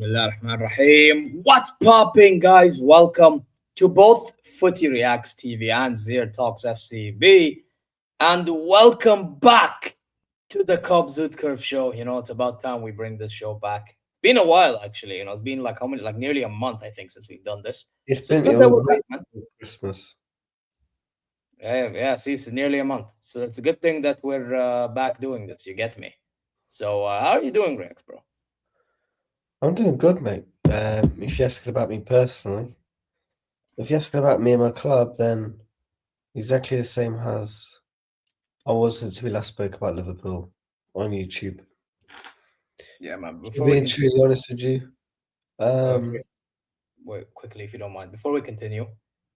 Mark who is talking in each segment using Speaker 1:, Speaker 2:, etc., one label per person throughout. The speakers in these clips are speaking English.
Speaker 1: Bismillahirrahmanirrahim. What's popping, guys? Welcome to both Footy Reacts TV and Zir Talks FCB. And welcome back to the Südkurve show. It's about time we bring this show back. It's been a while, actually. It's been like how many, like nearly a month, I think, since we've done this.
Speaker 2: It's
Speaker 1: So
Speaker 2: been
Speaker 1: good that we're back, man.
Speaker 2: Christmas.
Speaker 1: Yeah, see, it's nearly a month. So it's a good thing that we're back doing this. You get me? So how are you doing, Rex, bro?
Speaker 2: I'm doing good, mate. If you're asking about me personally, if you're asking about me and my club, then exactly the same as I was since we last spoke about Liverpool on YouTube.
Speaker 1: Yeah, man.
Speaker 2: Being truly honest with you,
Speaker 1: wait, quickly, if you don't mind. Before we continue,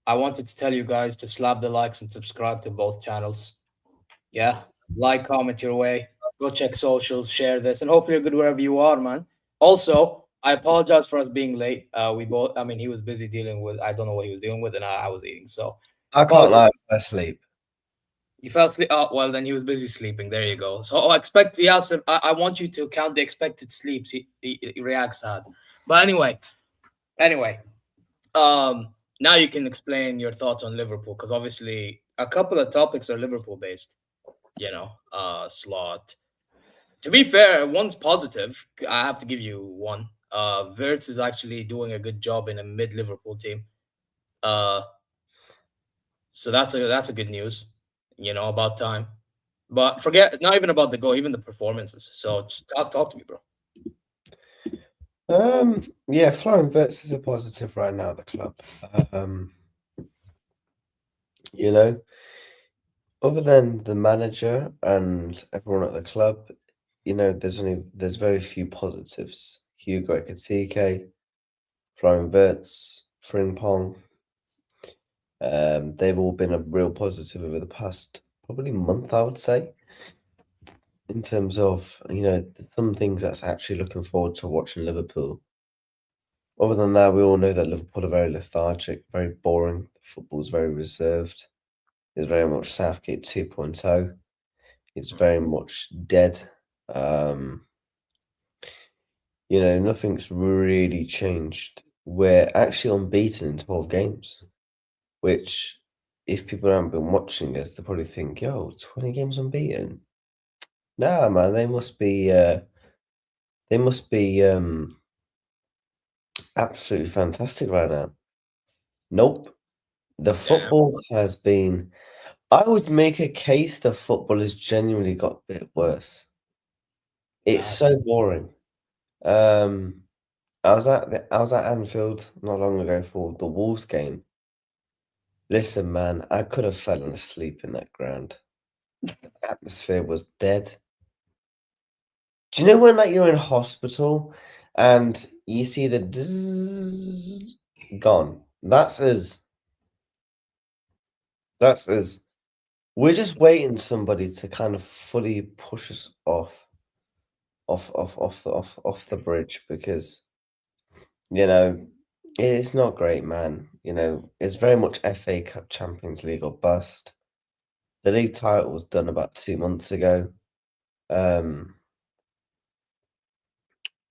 Speaker 1: I wanted to tell you guys to slap the likes and subscribe to both channels. Yeah, like, comment your way. Go check socials, share this, and hopefully you're good wherever you are, man. Also, I apologize for us being late. He was busy dealing with, I don't know what he was dealing with, and I was eating. So
Speaker 2: I can't lie, I fell asleep.
Speaker 1: You fell asleep? Oh, well, then he was busy sleeping. There you go. So I want you to count the expected sleeps he reacts had. But anyway, now you can explain your thoughts on Liverpool, because obviously a couple of topics are Liverpool based. Slot. To be fair, one's positive. I have to give you one. Wirtz is actually doing a good job in a mid Liverpool team. So that's a good news. About time. But forget, not even about the goal, even the performances. So talk to me, bro.
Speaker 2: Yeah, Florian Wirtz is a positive right now at the club. Other than the manager and everyone at the club, there's very few positives. Hugo Ekitike, Florian Wirtz, Frimpong. They've all been a real positive over the past probably month, I would say. In terms of, some things that's actually looking forward to watching Liverpool. Other than that, we all know that Liverpool are very lethargic, very boring. The football's very reserved. It's very much Southgate 2.0. It's very much dead. Nothing's really changed. We're actually unbeaten in 12 games, which, if people haven't been watching us, they probably think, yo, 20 games unbeaten. Nah, man, they must be absolutely fantastic right now. Nope. The football has been, I would make a case the football has genuinely got a bit worse. It's so boring. I was at Anfield not long ago for the Wolves game. Listen, man, I could have fallen asleep in that ground. The atmosphere was dead. Do you know when you're in hospital and you see the gone? That's us. We're just waiting somebody to kind of fully push us off the bridge, because it's not great, man. It's very much FA Cup, Champions League or bust. The league title was done about 2 months ago.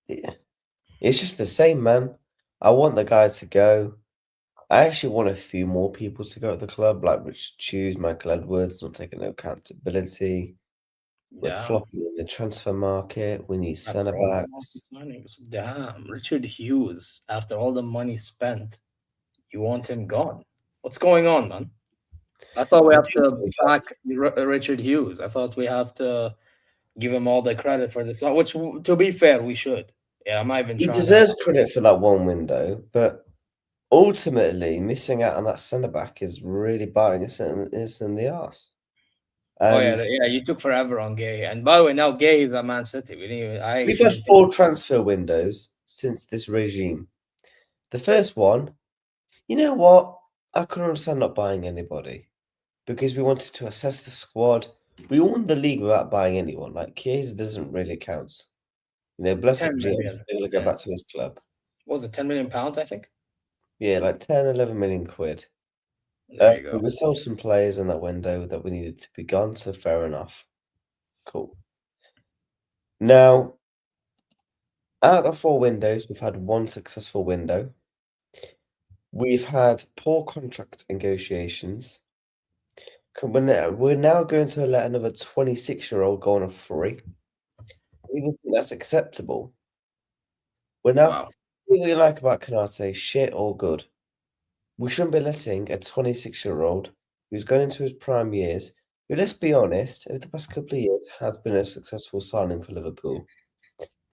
Speaker 2: It's just the same, man. I want the guy to go. I actually want a few more people to go at the club, like Richard Hughes, Michael Edwards, not taking no accountability. We're flopping in the transfer market. We need centre backs.
Speaker 1: Damn, Richard Hughes. After all the money spent, you want him gone? What's going on, man? I thought we have to back Richard Hughes. I thought we have to give him all the credit for this, which, to be fair, we should. Yeah, I'm not even
Speaker 2: He
Speaker 1: trying.
Speaker 2: deserves credit for that one window, but ultimately missing out on that centre back is really biting us in the arse.
Speaker 1: Oh yeah,
Speaker 2: And
Speaker 1: yeah. You took forever on Gay, and by the way, now Gay is at Man City. We didn't even, I
Speaker 2: we've had
Speaker 1: didn't think.
Speaker 2: 4 transfer windows since this regime. The first one, you know what? I couldn't understand not buying anybody because we wanted to assess the squad. We won the league without buying anyone. Like Chiesa doesn't really count. You know, bless up
Speaker 1: 10
Speaker 2: GM,
Speaker 1: million.
Speaker 2: he's gonna go
Speaker 1: Yeah.
Speaker 2: back to his club.
Speaker 1: What was it, 10 million pounds? I think.
Speaker 2: Yeah, like 10, 11 million quid.
Speaker 1: There you go.
Speaker 2: We sold some players in that window that we needed to be gone, so fair enough. Cool. Now, out of the 4 windows, we've had 1 successful window. We've had poor contract negotiations. We're now going to let another 26-year-old go on a free. I even think that's acceptable. We're now
Speaker 1: Wow.
Speaker 2: what do you like about Canate, shit or good? We shouldn't be letting a 26-year-old who's going into his prime years, who, let's be honest, over the past couple of years has been a successful signing for Liverpool.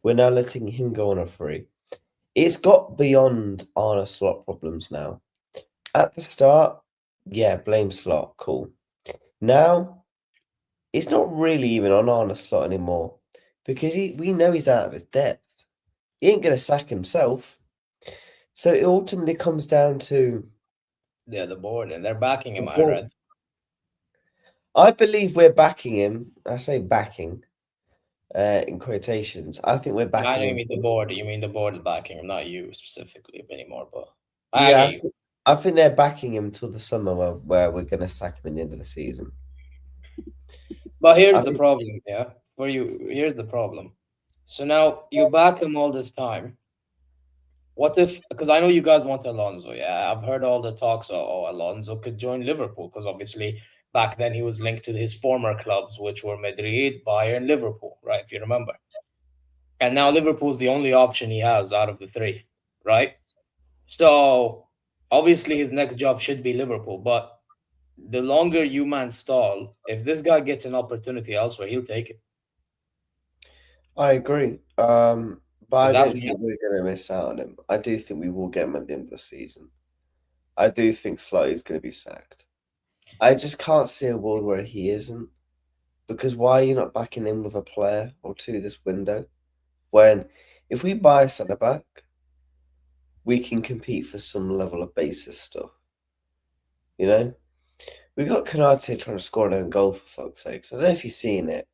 Speaker 2: We're now letting him go on a free. It's got beyond Arne Slot problems now. At the start, yeah, blame Slot, cool. Now, it's not really even on Arne Slot anymore because we know he's out of his depth. He ain't going to sack himself. So it ultimately comes down to
Speaker 1: Yeah, the board, and they're backing
Speaker 2: the
Speaker 1: him. I
Speaker 2: board.
Speaker 1: read.
Speaker 2: I believe we're backing him. I say backing in quotations. I think we're
Speaker 1: I know
Speaker 2: backing
Speaker 1: you
Speaker 2: him.
Speaker 1: mean the board. You mean the board is backing him, not you specifically anymore. But I
Speaker 2: Yeah,
Speaker 1: get you.
Speaker 2: I think they're backing him till the summer where we're going to sack him in the end of the season.
Speaker 1: But
Speaker 2: I
Speaker 1: here's the
Speaker 2: think
Speaker 1: problem, yeah. For you, here's the problem. So now you back him all this time. What if? Because I know you guys want Alonso. Yeah, I've heard all the talks. Oh, Alonso could join Liverpool because obviously back then he was linked to his former clubs, which were Madrid, Bayern, Liverpool, right? If you remember. And now Liverpool's the only option he has out of the three, right? So obviously his next job should be Liverpool, but the longer you man stall, if this guy gets an opportunity elsewhere, he'll take it.
Speaker 2: I agree. But
Speaker 1: So
Speaker 2: I
Speaker 1: that's
Speaker 2: don't
Speaker 1: my
Speaker 2: think we're going to miss out on him. I do think we will get him at the end of the season. I do think Slot is going to be sacked. I just can't see a world where he isn't. Because why are you not backing in with a player or two this window? When if we buy a centre back, we can compete for some level of basis stuff. You know? We got Canate trying to score an own goal for fuck's sake. So I don't know if you've seen it.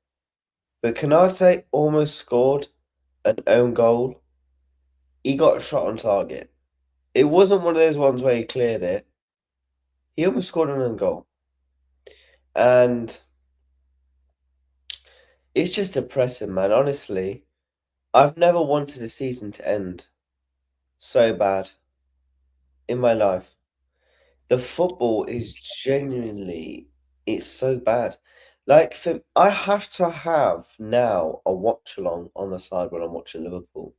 Speaker 2: But Canate almost scored an own goal. He got a shot on target. It wasn't one of those ones where he cleared it. He almost scored an own goal. And it's just depressing, man. Honestly, I've never wanted a season to end so bad in my life. The football is genuinely, it's so bad. Like, I have to have now a watch along on the side when I'm watching Liverpool.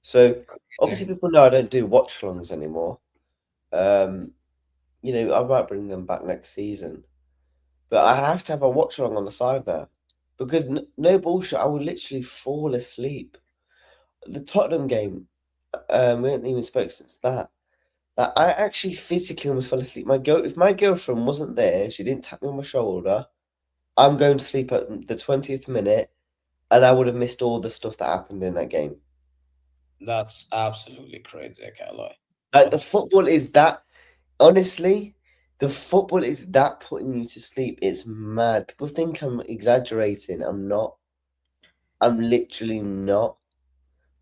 Speaker 2: So obviously people know I don't do watch alongs anymore. You know, I might bring them back next season. But I have to have a watch along on the side now. Because no bullshit, I will literally fall asleep. The Tottenham game, we haven't even spoke since that. I actually physically almost fell asleep. If my girlfriend wasn't there, she didn't tap me on my shoulder, I'm going to sleep at the 20th minute, and I would have missed all the stuff that happened in that game.
Speaker 1: That's absolutely crazy. I can't lie.
Speaker 2: Like the football is that honestly, the football is that putting you to sleep. It's mad. People think I'm exaggerating. I'm not. I'm literally not.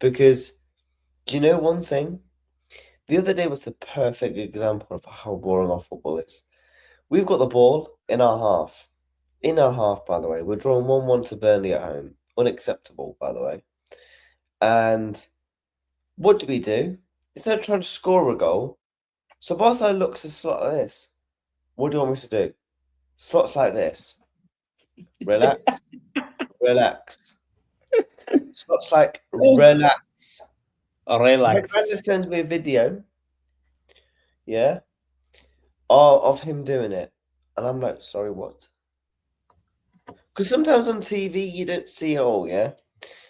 Speaker 2: Because do you know one thing? The other day was the perfect example of how boring our football is. We've got the ball in our half. In our half, by the way. We're drawing 1-1 to Burnley at home. Unacceptable, by the way. And what do we do? Instead of trying to score a goal, so Barcelona looks a slot like this. What do you want me to do? Slots like this. Relax. Relax. Slots like relax. My
Speaker 1: Relax.
Speaker 2: granddad sends me a video, yeah, of him doing it. And I'm like, sorry, what? Because sometimes on TV you don't see it all, yeah?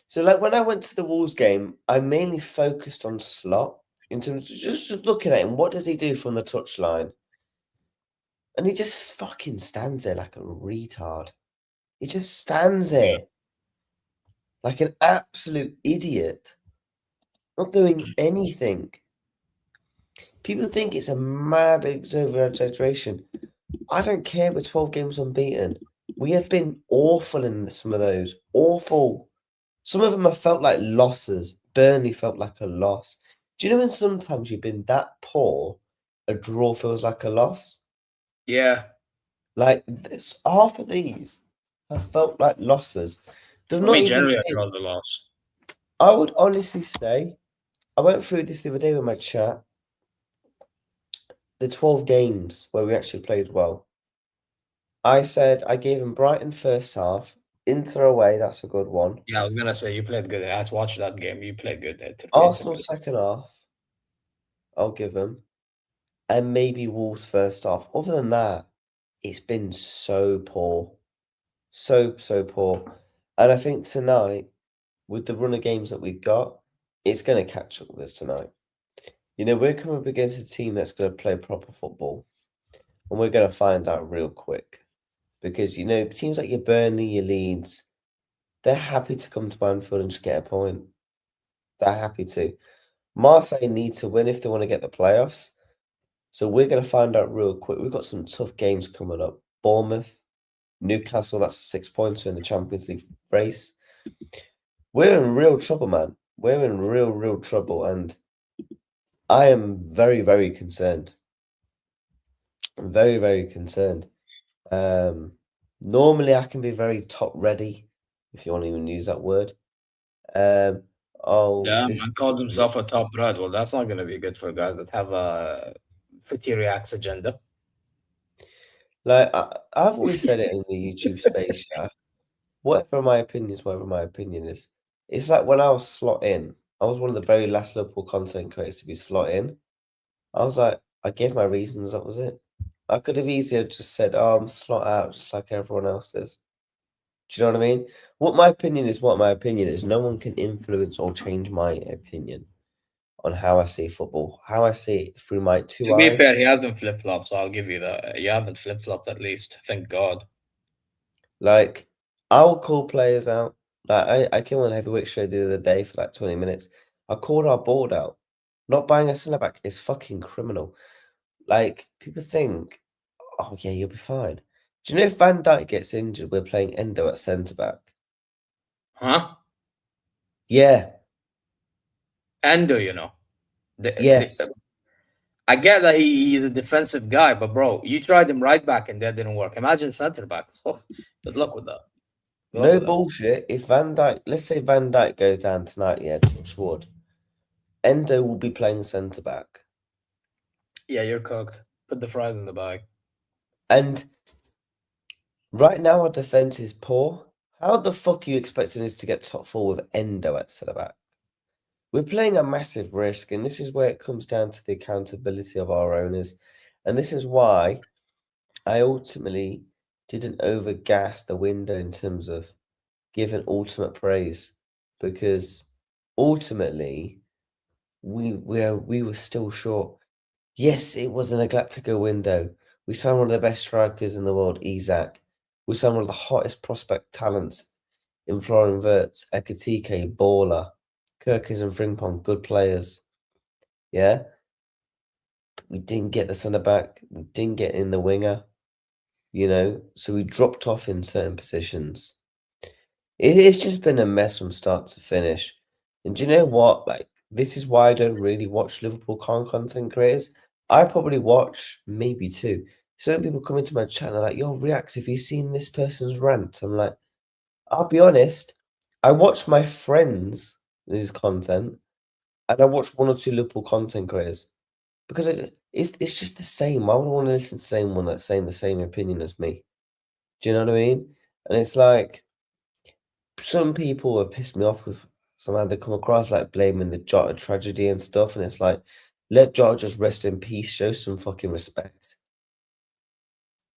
Speaker 2: So like when I went to the Wolves game, I mainly focused on Slot, In terms of just looking at him, what does he do from the touchline? And he just fucking stands there like a retard. He just stands there like an absolute idiot, not doing anything. People think it's a mad exaggeration. I don't care. We're 12 games unbeaten. We have been awful in some of those. Awful. Some of them have felt like losses. Burnley felt like a loss. Do you know when sometimes you've been that poor, a draw feels like a loss?
Speaker 1: Yeah.
Speaker 2: Like half of these have felt like losses. They've
Speaker 1: For
Speaker 2: not
Speaker 1: me,
Speaker 2: even
Speaker 1: generally, I
Speaker 2: been.
Speaker 1: draws a loss.
Speaker 2: I would honestly say, I went through this the other day with my chat. The 12 games where we actually played well. I said I gave him Brighton first half, Inter away, that's a good one.
Speaker 1: Yeah, I was gonna say you played good. I watched that game. You played good.
Speaker 2: Arsenal second half, I'll give him. And maybe Wolves first half. Other than that, it's been so poor. So poor. And I think tonight, with the run of games that we've got, it's going to catch up with us tonight. You know, we're coming up against a team that's going to play proper football. And we're going to find out real quick. Because, you know, teams like your Burnley, your Leeds, they're happy to come to Anfield and just get a point. They're happy to. Marseille need to win if they want to get the playoffs. So we're going to find out real quick. We've got some tough games coming up. Bournemouth, Newcastle, that's a 6 pointer in the Champions League race. We're in real trouble, man. We're in real trouble. And I am very, very concerned. I'm very, very concerned. Normally, I can be very top ready, if you want to even use that word.
Speaker 1: Yeah,
Speaker 2: This
Speaker 1: man calls himself a top bread. Well, that's not gonna be good for guys that have a footy reacts agenda.
Speaker 2: like I've always said it in the YouTube space, yeah. Whatever my opinion is, whatever my opinion is. It's like when I was slot in, I was one of the very last Liverpool content creators to be slot in. I was like, I gave my reasons, that was it. I could have easier just said, oh, I'm slot out just like everyone else is. Do you know what I mean? What my opinion is, what my opinion is. No one can influence or change my opinion on how I see football, how I see it through my two
Speaker 1: To be
Speaker 2: eyes.
Speaker 1: fair, he hasn't flip flopped, so I'll give you that. You haven't flip flopped at least. Thank God.
Speaker 2: Like, I will call players out. Like, I came on a heavyweight show the other day for like 20 minutes. I called our board out. Not buying a centre back is fucking criminal. Like, people think, oh, yeah, you'll be fine. Do you know if Van Dijk gets injured, we're playing Endo at centre back?
Speaker 1: Huh?
Speaker 2: Yeah.
Speaker 1: Endo, you know.
Speaker 2: Yes.
Speaker 1: I get that he's a defensive guy, but bro, you tried him right back and that didn't work. Imagine center back. Oh, good luck with that. Good luck
Speaker 2: No
Speaker 1: with that.
Speaker 2: bullshit. If Van Dijk, let's say Van Dijk goes down tonight, yeah, touch wood. Endo will be playing centre back.
Speaker 1: Yeah, you're cooked. Put the fries in the bag.
Speaker 2: And right now our defence is poor. How the fuck are you expecting us to get top four with Endo at centre back? We're playing a massive risk, and this is where it comes down to the accountability of our owners. And this is why I ultimately didn't overgas the window in terms of giving ultimate praise, because ultimately we were still short. Yes, it was an Galactico window. We signed one of the best strikers in the world, Isak. We signed one of the hottest prospect talents in Florian Wirtz, Ekatike, Baller, Kirkis and Frimpong, good players. Yeah. We didn't get the centre back. We didn't get in the winger. You know, so we dropped off in certain positions. It's just been a mess from start to finish. And do you know what? Like, this is why I don't really watch Liverpool content creators. I probably watch maybe two. So when people come into my chat, they're like, yo, Reacts, have you seen this person's rant? I'm like, I'll be honest, I watch my friends' content and I watch one or two Liverpool content creators because it's just the same. Why would I want to listen to the same one that's saying the same opinion as me? Do you know what I mean? And it's like, some people have pissed me off with somehow they come across like blaming the Jota tragedy and stuff, and it's like, let Jota just rest in peace. Show some fucking respect.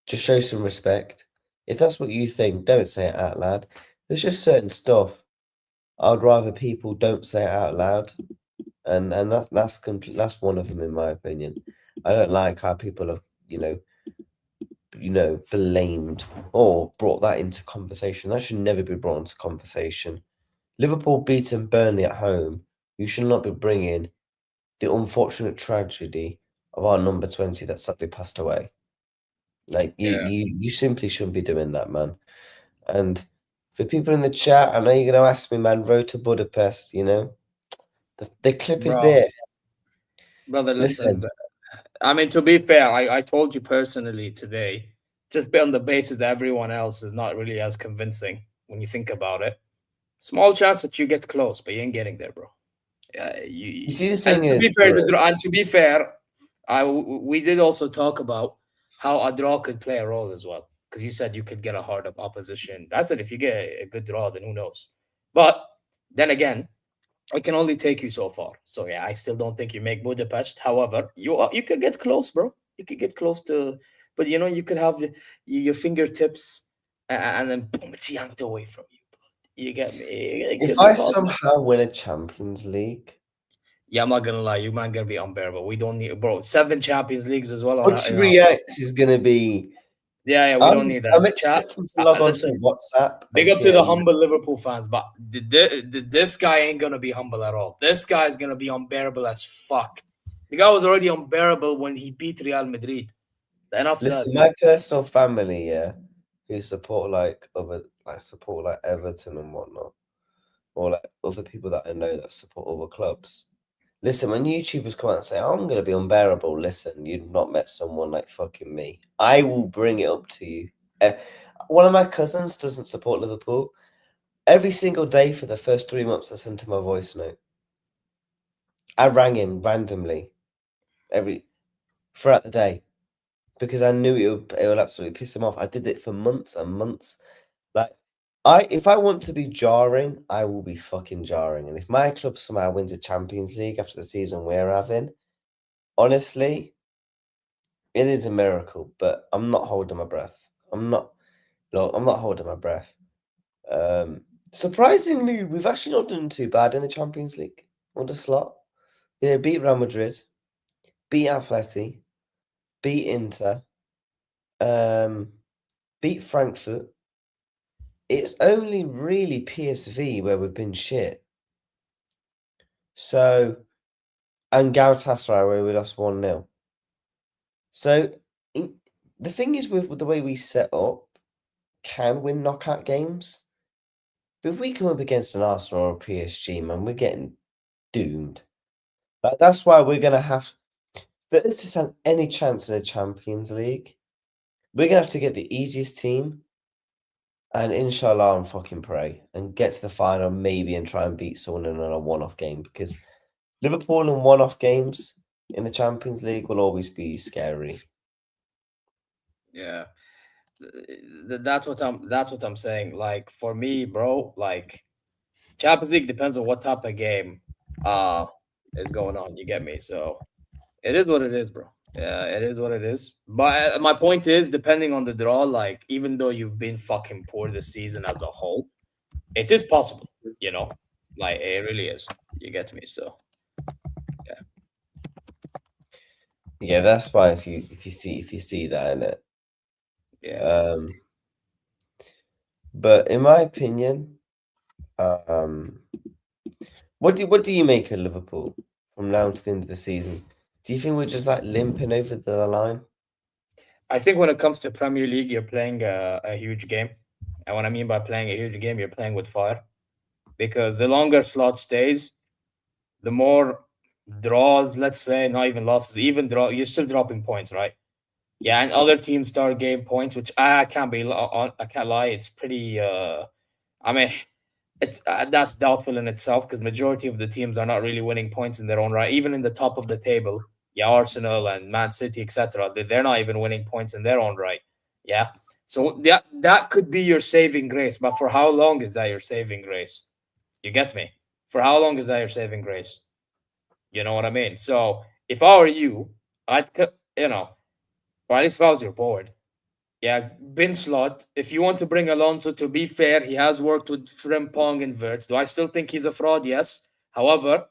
Speaker 2: Just show some respect. If that's what you think, don't say it out loud. There's just certain stuff I'd rather people don't say it out loud. and that's one of them in my opinion. I don't like how people have blamed or brought that into conversation. That should never be brought into conversation. Liverpool beating Burnley at home. You should not be bringing the unfortunate tragedy of our number 20 that sadly passed away. Like
Speaker 1: Yeah,
Speaker 2: you simply shouldn't be doing that, man. And for people in the chat, I know you're gonna ask me, man. Road to Budapest, the clip is
Speaker 1: bro,
Speaker 2: there.
Speaker 1: brother, listen.
Speaker 2: Listen,
Speaker 1: I mean, to be fair, I told you personally today, just be on the basis that everyone else is not really as convincing when you think about it. Small chance that you get close, but you ain't getting there, bro.
Speaker 2: you see, the
Speaker 1: And
Speaker 2: thing
Speaker 1: to be
Speaker 2: is,
Speaker 1: fair,
Speaker 2: for us,
Speaker 1: we did also talk about how a draw could play a role as well. Because you said you could get a hard up opposition. That's it. If you get a good draw, then who knows? But then again, it can only take you so far. So yeah, I still don't think you make Budapest. However, you could get close, bro. You could get close to, but you could have your fingertips, and then boom, it's yanked away from you. You get me? It
Speaker 2: if
Speaker 1: could be
Speaker 2: I
Speaker 1: possible.
Speaker 2: somehow win a Champions League,
Speaker 1: Yeah, I'm not gonna lie, you man gonna be unbearable. We don't need, bro. 7 Champions Leagues as well
Speaker 2: Footy
Speaker 1: in our.
Speaker 2: Reacts is gonna be.
Speaker 1: Yeah, yeah, we don't
Speaker 2: I'm
Speaker 1: need
Speaker 2: I'm
Speaker 1: that chat.
Speaker 2: expecting to log on to
Speaker 1: Listen,
Speaker 2: WhatsApp
Speaker 1: big
Speaker 2: and
Speaker 1: up
Speaker 2: see
Speaker 1: to
Speaker 2: a
Speaker 1: the humble Liverpool fans, but this guy ain't gonna be humble at all. This guy is gonna be unbearable as fuck. The guy was already unbearable when he beat Real Madrid. Enough said.
Speaker 2: listen. My personal family, yeah, who support support like Everton and whatnot, or like other people that I know that support other clubs. Listen, when YouTubers come out and say, I'm going to be unbearable, listen, you've not met someone like fucking me. I will bring it up to you. One of my cousins doesn't support Liverpool. Every single day for the first 3 months, I sent him a voice note. I rang him randomly throughout the day because I knew it would absolutely piss him off. I did it for months and months. Like, if I want to be jarring, I will be fucking jarring. And if my club somehow wins a Champions League after the season we're having, honestly, it is a miracle, but I'm not holding my breath. I'm not holding my breath. Surprisingly, we've actually not done too bad in the Champions League on the slot. Beat Real Madrid, beat Atleti, beat Inter, um, beat Frankfurt. It's only really PSV where we've been shit. So, and Galatasaray where we lost 1-0. So, the thing is with the way we set up, can win knockout games. But if we come up against an Arsenal or a PSG, man, we're getting doomed. Like, that's why we're gonna have, for us to stand any chance in a Champions League, we're gonna have to get the easiest team and inshallah and fucking pray and get to the final maybe and try and beat someone in a one-off game, because Liverpool in one-off games in the Champions League will always be scary.
Speaker 1: Yeah, that's what I'm saying. Like for me, bro, like Champions League depends on what type of game uh is going on. You get me? So it is what it is, bro. Yeah, it is what it is. But my point is, depending on the draw, like even though you've been fucking poor this season as a whole, it is possible. You know, like it really is. You get me? So yeah,
Speaker 2: Yeah, that's why if you see that in it.
Speaker 1: yeah, man.
Speaker 2: Um, but in my opinion, um, what do you make of Liverpool from now to the end of the season? Do you think we're just like limping over the line?
Speaker 1: I think when it comes to Premier League, you're playing a huge game, and what I mean by playing a huge game, you're playing with fire because the longer slot stays, the more draws. Let's say not even losses, even draw. You're still dropping points, right? Yeah, and other teams start getting points, which I can't lie. It's pretty. I mean, it's that's doubtful in itself because majority of the teams are not really winning points in their own right. Even in the top of the table, yeah, Arsenal and Man City, etc. They're not even winning points in their own right. Yeah, so that could be your saving grace, but for how long is that your saving grace? You get me? For how long is that your saving grace? You know what I mean? So if I were you, or at least if I was your board, yeah, bin slot. If you want to bring Alonso, to be fair, he has worked with Frimpong and Verts. Do I still think he's a fraud? Yes. However,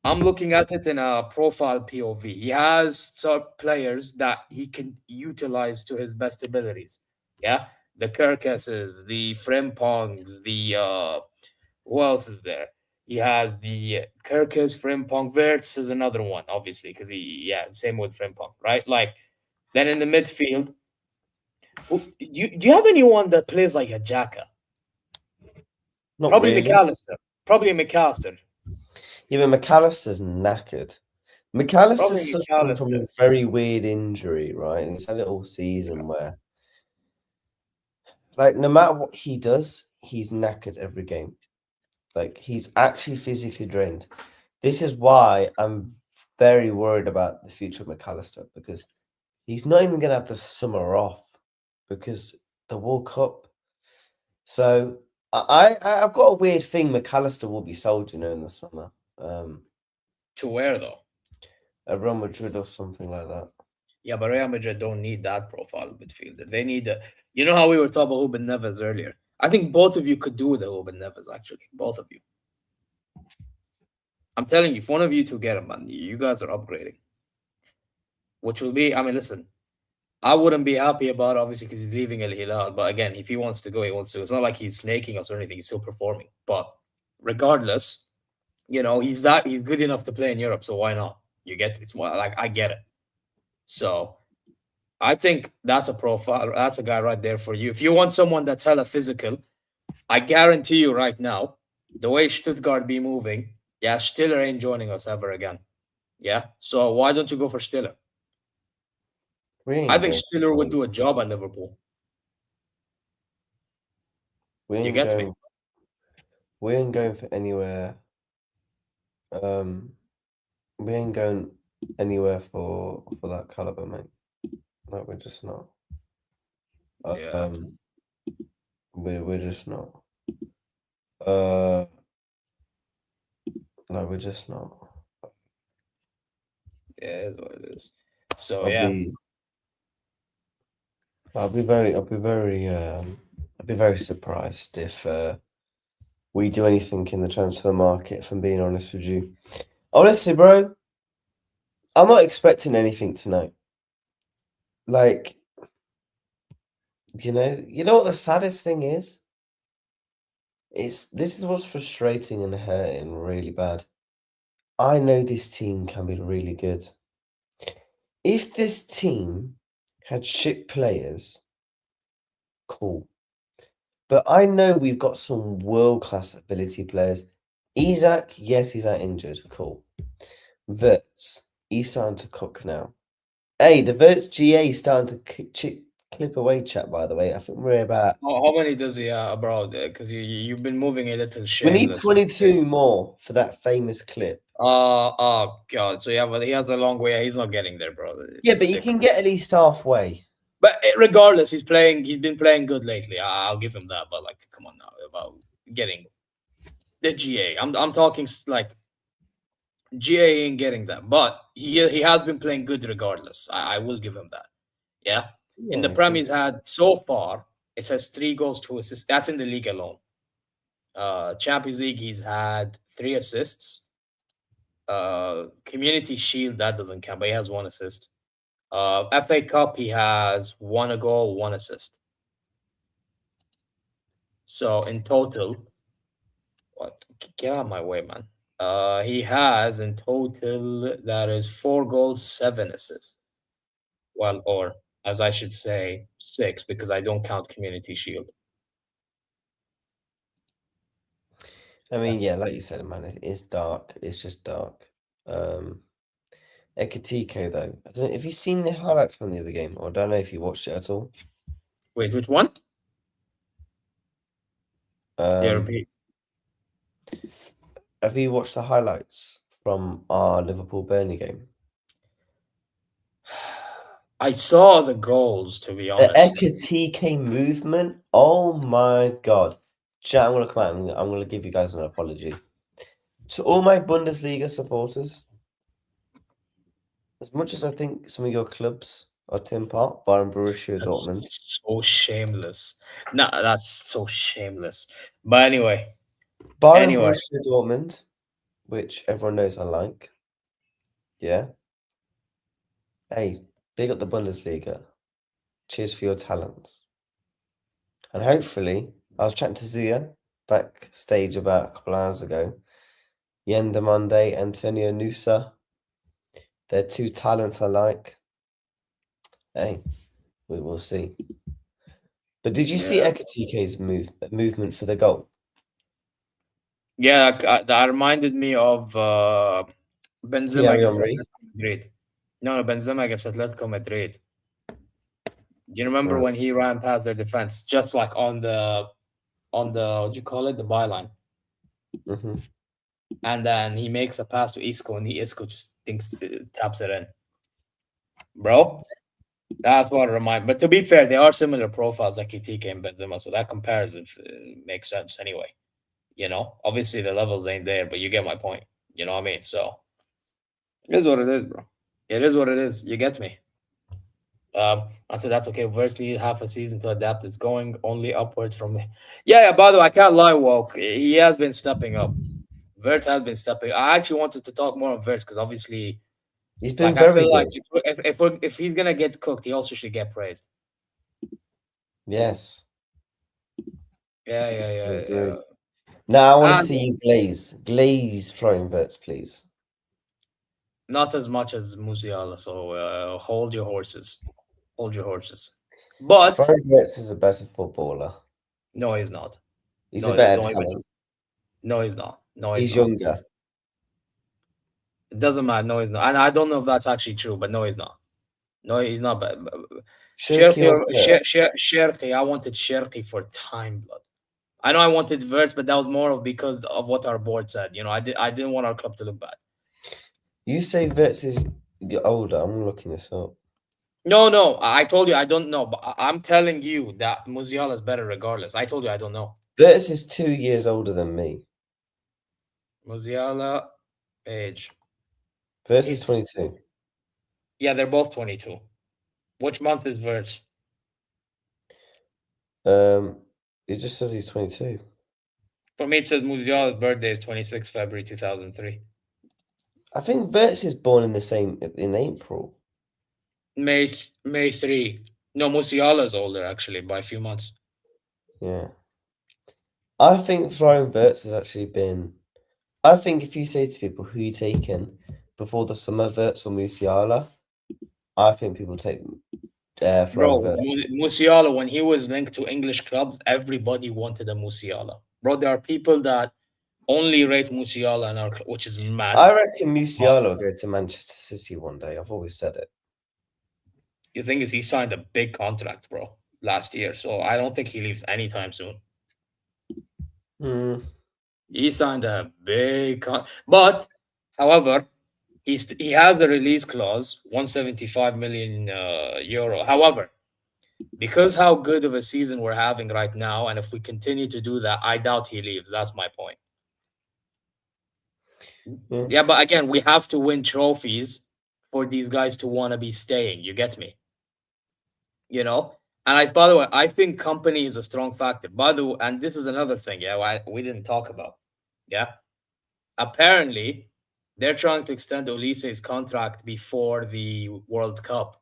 Speaker 1: I'm looking at it in a profile POV. He has some players that he can utilize to his best abilities. Yeah, the Kirkases, the Frimpongs, the who else is there? He has the Kirkus, Frimpong, Verts is another one, obviously, because yeah, same with Frimpong, right? Like, then in the midfield, do you have anyone that plays like a Jacka?
Speaker 2: Not
Speaker 1: Probably
Speaker 2: really.
Speaker 1: McAllister. Probably McAllister.
Speaker 2: Even McAllister's knackered. McAllister's
Speaker 1: Probably
Speaker 2: suffering from
Speaker 1: McAllister.
Speaker 2: a very weird injury, right? And he's had it all season where, like, no matter what he does, he's knackered every game. Like, he's actually physically drained. This is why I'm very worried about the future of McAllister, because he's not even going to have the summer off because the World Cup. So I've got a weird thing. McAllister will be sold, in the summer.
Speaker 1: To where though?
Speaker 2: At Real Madrid or something like that.
Speaker 1: Yeah, but Real Madrid don't need that profile midfielder. They need a. You know how we were talking about Ruben Neves earlier. I think both of you could do with a Ruben Neves. Actually, both of you. I'm telling you, if one of you two get him, man, you guys are upgrading. Which will be. I mean, listen, I wouldn't be happy about it, obviously because he's leaving El Hilal. But again, if he wants to go, he wants to. It's not like he's snaking us or anything. He's still performing. But regardless, he's good enough to play in Europe. So why not? You get it's like I get it. So I think that's a profile. That's a guy right there for you. If you want someone that's hella physical, I guarantee you right now, the way Stuttgart be moving, yeah, Stiller ain't joining us ever again. Yeah. So why don't you go for Stiller?
Speaker 2: We
Speaker 1: I
Speaker 2: ain't
Speaker 1: think
Speaker 2: going.
Speaker 1: Stiller would do a job at Liverpool.
Speaker 2: We
Speaker 1: You
Speaker 2: ain't
Speaker 1: get me?
Speaker 2: going. We ain't going for anywhere. Um, we ain't going anywhere for that caliber, mate. Like we're just not.
Speaker 1: Yeah.
Speaker 2: Um, we're just not. Uh, no, we're just not.
Speaker 1: Yeah, it's what it is. So
Speaker 2: I'll
Speaker 1: yeah.
Speaker 2: be. I'll be very. I'll be very. I'll be very surprised if we do anything in the transfer market. If I'm being honest with you, honestly, bro, I'm not expecting anything tonight. Like, you know what the saddest thing is? This is what's frustrating and hurting really bad. I know this team can be really good. If this team had shit players, cool. But I know we've got some world-class ability players. Isaac, yes, he's out injured. Cool. Verts, he's starting to cook now. Hey, the Verts GA is starting to clip away, chat, by the way. I think we're about.
Speaker 1: How many does he abroad? Because you've been moving a little
Speaker 2: We need
Speaker 1: shameless.
Speaker 2: 22 more for that famous clip.
Speaker 1: Oh God. So yeah, but he has a long way. He's not getting there, bro.
Speaker 2: Yeah, but you can get at least halfway.
Speaker 1: But regardless, he's playing. He's been playing good lately. I'll give him that. But like, come on now, about getting the GA. I'm talking like GA ain't getting that, but he has been playing good regardless. I will give him that. Yeah. In the
Speaker 2: Yeah,
Speaker 1: Prem, he's had so far. It says 3 goals, 2 assists. That's in the league alone. Champions League, he's had 3 assists. Community Shield, that doesn't count, but he has 1 assist. FA Cup, he has 1 goal, 1 assist. So in total, what? Get out of my way, man. He has in total that is 4 goals, 7 assists. Well, or as I should say, 6 because I don't count Community Shield.
Speaker 2: I mean, yeah, like you said, man, it is dark. It's just dark. Ekatike, though, I don't know. Have you seen the highlights from the other game, or I don't know if you watched it at all?
Speaker 1: Wait, which one? Yeah,
Speaker 2: Um,
Speaker 1: repeat.
Speaker 2: have you watched the highlights from our Liverpool Burnley game?
Speaker 1: I saw the goals, to be
Speaker 2: The
Speaker 1: honest.
Speaker 2: Ekatike movement. Oh my god! Chat, I'm gonna come out and I'm gonna give you guys an apology to all my Bundesliga supporters. As much as I think some of your clubs are Tim Park, Bayern, Borussia Dortmund.
Speaker 1: That's so shameless. No, that's so shameless. But anyway,
Speaker 2: Bayern,
Speaker 1: anyway,
Speaker 2: Borussia Dortmund which everyone knows I like. Yeah. Hey, big up the Bundesliga. Cheers for your talents. And hopefully, I was chatting to Zia backstage about a couple hours ago. Yenda Monday, Antonio Nusa. They're two talents I like. Hey, we will see. But did you see
Speaker 1: Yeah,
Speaker 2: Ekatike's movement for the goal?
Speaker 1: yeah, that reminded me of Benzema
Speaker 2: Thierry
Speaker 1: against
Speaker 2: Henry.
Speaker 1: Atletico Madrid. No, no, Benzema against Atletico Madrid. Do you remember
Speaker 2: Right.
Speaker 1: when he ran past their defense, just like on the what do you call it, the byline,
Speaker 2: Mm-hmm.
Speaker 1: and then he makes a pass to Isco, and the Isco just thinks taps it in, bro. That's what it reminds. But to be fair, they are similar profiles, like Ekitike and Benzema, so that comparison makes sense anyway. Obviously the levels ain't there, but you get my point. You know what I mean? So it is what it is, bro. It is what it is. You get me? I said that's okay. Virtually half a season to adapt. It's going only upwards from me. Yeah, yeah. By the way, I can't lie, Woke. He has been stepping up. Vert has been stepping. I actually wanted to talk more on Vert because obviously,
Speaker 2: He's been
Speaker 1: like, I
Speaker 2: very
Speaker 1: feel like
Speaker 2: good.
Speaker 1: if he's gonna get cooked, he also should get praised.
Speaker 2: Yes,
Speaker 1: Yeah, yeah,
Speaker 2: I
Speaker 1: yeah,
Speaker 2: agree.
Speaker 1: yeah.
Speaker 2: Now I want to
Speaker 1: And
Speaker 2: see you glaze throwing verts, please.
Speaker 1: not as much as Musiala. So hold your horses. Hold your horses. But
Speaker 2: Throwing verts is a better footballer.
Speaker 1: no, he's not.
Speaker 2: He's a
Speaker 1: No,
Speaker 2: better
Speaker 1: don't even.
Speaker 2: talent.
Speaker 1: No, he's not. No, he's
Speaker 2: He's
Speaker 1: not.
Speaker 2: younger.
Speaker 1: It doesn't matter. No, he's not. And I don't know if that's actually true, but no, he's not. No, he's not.
Speaker 2: Shirky or Vert?
Speaker 1: Sherky. I wanted Sherky for time, blood. I know I wanted Verts, but that was more of because of what our board said. I didn't want our club to look bad.
Speaker 2: You say verts is older. I'm looking this up.
Speaker 1: No, no, I told you I don't know, but I'm telling you that Musiala is better regardless. I told you I don't know.
Speaker 2: Verts is 2 years older than me.
Speaker 1: Musiala age.
Speaker 2: Verts is
Speaker 1: He's
Speaker 2: 22.
Speaker 1: Yeah, they're both 22. Which month is Verts?
Speaker 2: Um, it just says he's 22.
Speaker 1: For me, it says Musiala's birthday is 26 February 2003.
Speaker 2: I think Verts is born in April.
Speaker 1: May 3. No, Musiala's older actually by a few months.
Speaker 2: Yeah. I think throwing verts has actually been. I think if you say to people who you taken before the summer, Verts or Musiala, I think people take Florian
Speaker 1: Bro,
Speaker 2: Verts.
Speaker 1: Musiala, when he was linked to English clubs, everybody wanted a Musiala. Bro, there are people that only rate Musiala in our club, which is mad.
Speaker 2: I reckon Musiala will go to Manchester City one day. I've always said it.
Speaker 1: The thing is, he signed a big contract, bro, last year. So I don't think he leaves anytime soon.
Speaker 2: Hmm.
Speaker 1: He signed a big but however, he has a release clause, 175 million euro. However, because how good of a season we're having right now, and if we continue to do that, I doubt he leaves. That's my point.
Speaker 2: Yeah.
Speaker 1: Yeah, but again, we have to win trophies for these guys to want to be staying. You get me? You know. And by the way, I think company is a strong factor. By the way, and this is another thing. Yeah, we didn't talk about. Yeah, apparently they're trying to extend Olise's contract before the World Cup.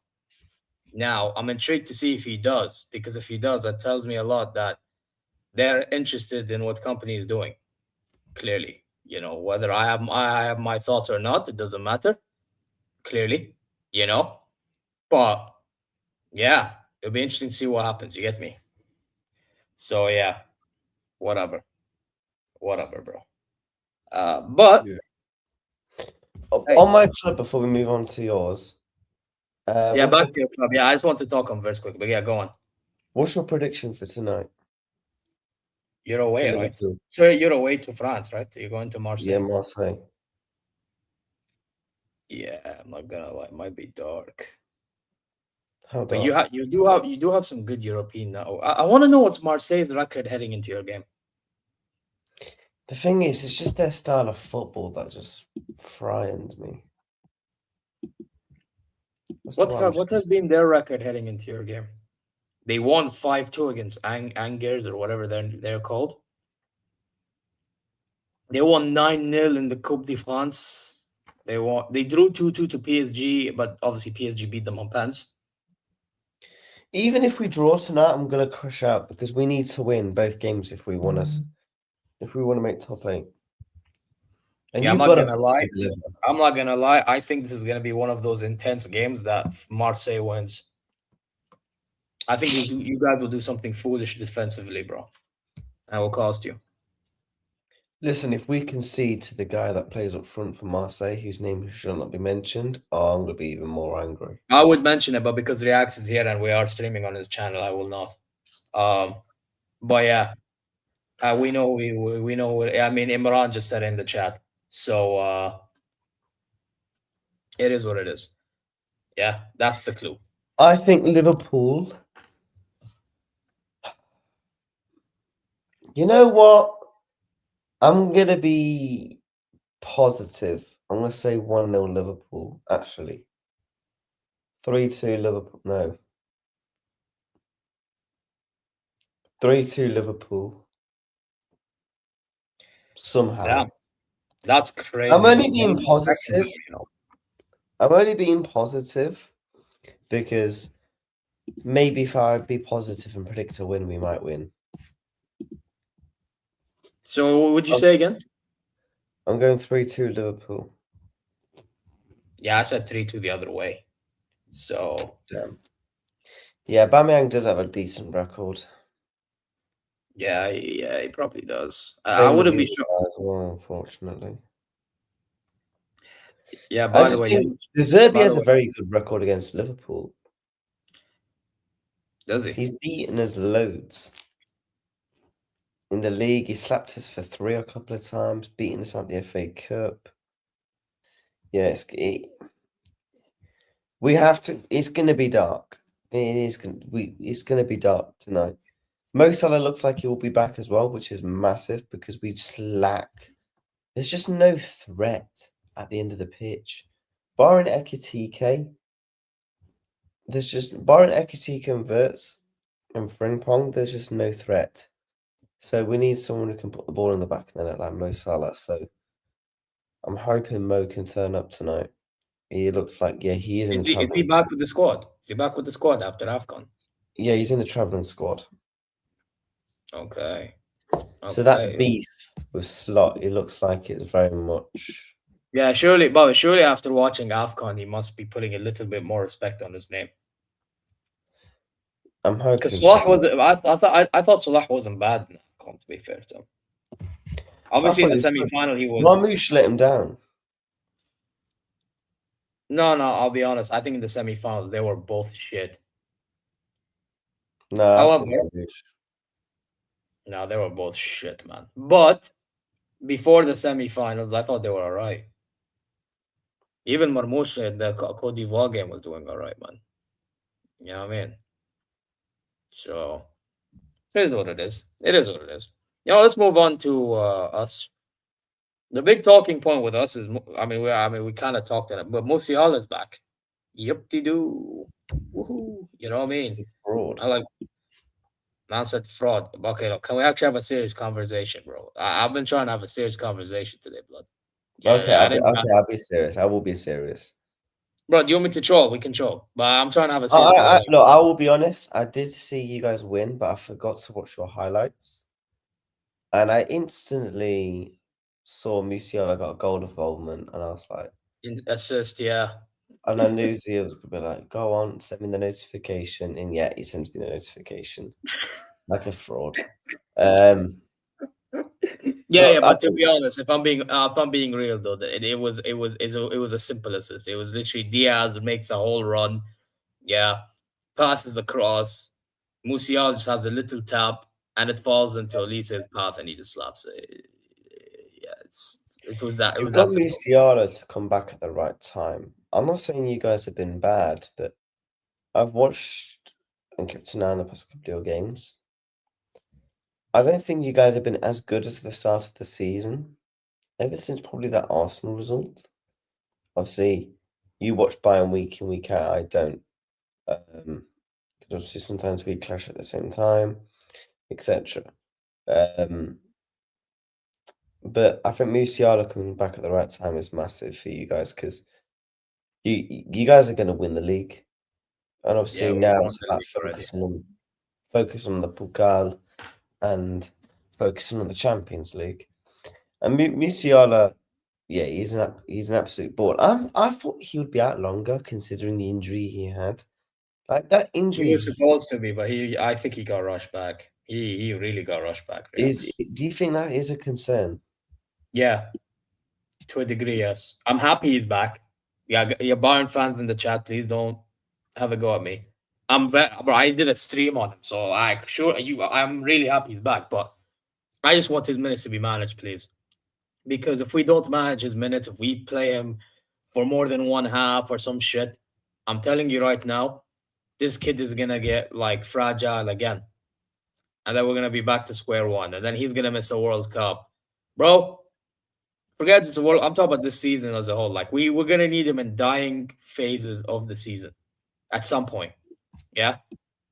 Speaker 1: Now, I'm intrigued to see if he does, because if he does, that tells me a lot that they're interested in what company is doing. Clearly, whether I have my thoughts or not, it doesn't matter. Clearly, you know, but yeah, it'll be interesting to see what happens. You get me? So yeah, whatever, whatever, bro. But
Speaker 2: Yeah.
Speaker 1: hey,
Speaker 2: On my club, before we move on to yours,
Speaker 1: yeah, back to your club. Yeah, I just want to talk on verse quick, but yeah, go on.
Speaker 2: what's your prediction for tonight
Speaker 1: You're
Speaker 2: for
Speaker 1: away, right?
Speaker 2: Liverpool?
Speaker 1: So you're away to France, right? You're going to
Speaker 2: Yeah,
Speaker 1: Marseille.
Speaker 2: Marseille.
Speaker 1: Yeah, I'm not gonna lie, it might be dark.
Speaker 2: How
Speaker 1: But you
Speaker 2: dark?
Speaker 1: have some good European now. I want to know what's Marseille's record heading into your game.
Speaker 2: The thing is, it's just their style of football that just frightens me. That's
Speaker 1: What
Speaker 2: why I'm just.
Speaker 1: has been their record heading into your game? They won 5-2 against Angers or whatever they're called. They won 9-0 in the Coupe de France. They drew 2-2 to PSG, but obviously PSG beat them on pens.
Speaker 2: Even if we draw tonight, I'm gonna crush out because we need to win both games if we want to make top 8. And
Speaker 1: Yeah, I'm
Speaker 2: you've
Speaker 1: not
Speaker 2: got to
Speaker 1: gonna lie.
Speaker 2: deliver.
Speaker 1: I'm not gonna lie. I think this is gonna be one of those intense games that Marseille wins. I think you guys will do something foolish defensively, bro. And will cost you.
Speaker 2: Listen, if we concede to the guy that plays up front for Marseille, whose name shall not be mentioned, I'm gonna be even more angry.
Speaker 1: I would mention it, but because React is here and we are streaming on his channel, I will not. But yeah, we know we know. I mean, Imran just said in the chat, so it is what it is. Yeah, that's the clue.
Speaker 2: I think Liverpool. You know what? I'm gonna be positive. I'm gonna say 1-0 Liverpool, actually. 3-2 Liverpool. No. 3-2 Liverpool. Somehow.
Speaker 1: Damn, that's crazy.
Speaker 2: I'm only
Speaker 1: Never
Speaker 2: being
Speaker 1: expecting
Speaker 2: positive.
Speaker 1: that, you know.
Speaker 2: I'm only being positive because maybe if I be positive and predict a win, we might win.
Speaker 1: So what would you say again?
Speaker 2: I'm going 3-2 Liverpool.
Speaker 1: Yeah, I said 3-2 the other way. So
Speaker 2: Damn. Yeah, Aubameyang does have a decent record.
Speaker 1: yeah, he probably does. I
Speaker 2: Same with
Speaker 1: wouldn't be
Speaker 2: you
Speaker 1: shocked.
Speaker 2: as well, unfortunately.
Speaker 1: Yeah,
Speaker 2: I
Speaker 1: by the
Speaker 2: just
Speaker 1: way,
Speaker 2: think De Zerbi
Speaker 1: by the
Speaker 2: has a
Speaker 1: way,
Speaker 2: very good record against Liverpool.
Speaker 1: does he?
Speaker 2: He's beaten us loads. In the league, he slapped us for 3 a couple of times, beaten us at the FA Cup. Yeah, we have to. It's going to be dark. It's going to be dark tonight. Mo Salah looks like he will be back as well, which is massive because we just lack. There's just no threat at the end of the pitch. Barring Ekitike, barring Ekitike and Verts and Frimpong, there's just no threat. So we need someone who can put the ball in the back of the net like Mo Salah. So I'm hoping Mo can turn up tonight. He looks like, yeah, he is in the
Speaker 1: Is he
Speaker 2: travelling.
Speaker 1: back with the squad? Is he back with the squad after AFCON?
Speaker 2: Yeah, he's in the travelling squad.
Speaker 1: Okay.
Speaker 2: So that
Speaker 1: Okay.
Speaker 2: beef with Slot, it looks like it's very much.
Speaker 1: Yeah, surely, but surely after watching AFCON, he must be putting a little bit more respect on his name.
Speaker 2: I'm hoping
Speaker 1: Because
Speaker 2: so.
Speaker 1: Salah was, I thought Salah wasn't bad in AFCON, to be fair to him. Obviously,
Speaker 2: I
Speaker 1: in
Speaker 2: thought
Speaker 1: the
Speaker 2: he was
Speaker 1: semi
Speaker 2: good.
Speaker 1: final, he was.
Speaker 2: Marmoush let him down.
Speaker 1: No, I'll be honest. I think in the semi finals, they were both shit.
Speaker 2: No, I
Speaker 1: However,
Speaker 2: think Marmoush.
Speaker 1: no, they were both shit, man. But before the semi finals, I thought they were all right. Even Marmoush in the Cote d'Ivoire game was doing all right, man. You know what I mean? So it is what it is. It is what it is. Let's move on to us. The big talking point with us is, we kind of talked on it, but Musiala is back. Yep, de do. Woohoo! You know what I mean?
Speaker 2: He's fraud.
Speaker 1: I like man said fraud. Okay, look, can we actually have a serious conversation, bro? I've been trying to have a serious conversation today, blood.
Speaker 2: Okay,
Speaker 1: Yeah, I didn't.
Speaker 2: I'll be serious. I will be serious.
Speaker 1: Bro, do you want me to troll? We can troll, but I'm trying to have a serious conversation.
Speaker 2: Look, I will be honest. I did see you guys win, but I forgot to watch your highlights, and I instantly saw Musiala got a goal involvement, and I was like,
Speaker 1: Assist, yeah.
Speaker 2: and I knew Zia was gonna be like, "Go on, send me the notification," and yeah, he sends me the notification like a fraud.
Speaker 1: Yeah,
Speaker 2: But I
Speaker 1: but to
Speaker 2: think
Speaker 1: be honest, if I'm being real though, it was a simple assist. It was literally Diaz makes a whole run, yeah, passes across. Musial just has a little tap, and it falls into Elise's path, and he just slaps it. Yeah, it
Speaker 2: you've
Speaker 1: was
Speaker 2: got
Speaker 1: that simple.
Speaker 2: Musiala to come back at the right time. I'm not saying you guys have been bad, but I've watched and kept an eye on the past couple of games. I don't think you guys have been as good as the start of the season, ever since probably that Arsenal result. Obviously, you watch Bayern week in, week out, I don't. Because obviously sometimes we clash at the same time, etc. But I think Musiala coming back at the right time is massive for you guys because you guys are going to win the league, and
Speaker 1: Yeah,
Speaker 2: obviously
Speaker 1: we
Speaker 2: now
Speaker 1: won
Speaker 2: it's
Speaker 1: the
Speaker 2: about
Speaker 1: league already.
Speaker 2: focus on the Pokal and focusing on the Champions League. And Musiala, yeah, he's an absolute ball. I thought he would be out longer considering the injury he had. Like that
Speaker 1: He was
Speaker 2: injury
Speaker 1: supposed to be, but I think he got rushed back. He really got rushed back,
Speaker 2: is.
Speaker 1: Reacts.
Speaker 2: Do you think that is a concern?
Speaker 1: Yeah, to a degree, yes. I'm happy he's back. Yeah, your Bayern fans in the chat, please don't have a go at me. Bro, I did a stream on him, so I'm really happy he's back. But I just want his minutes to be managed, please. Because if we don't manage his minutes, if we play him for more than one half or some shit, I'm telling you right now, this kid is gonna get like fragile again, and then we're gonna be back to square one, and then he's gonna miss a World Cup, bro. Forget this world. I'm talking about this season as a whole. Like we're gonna need him in dying phases of the season at some point. Yeah,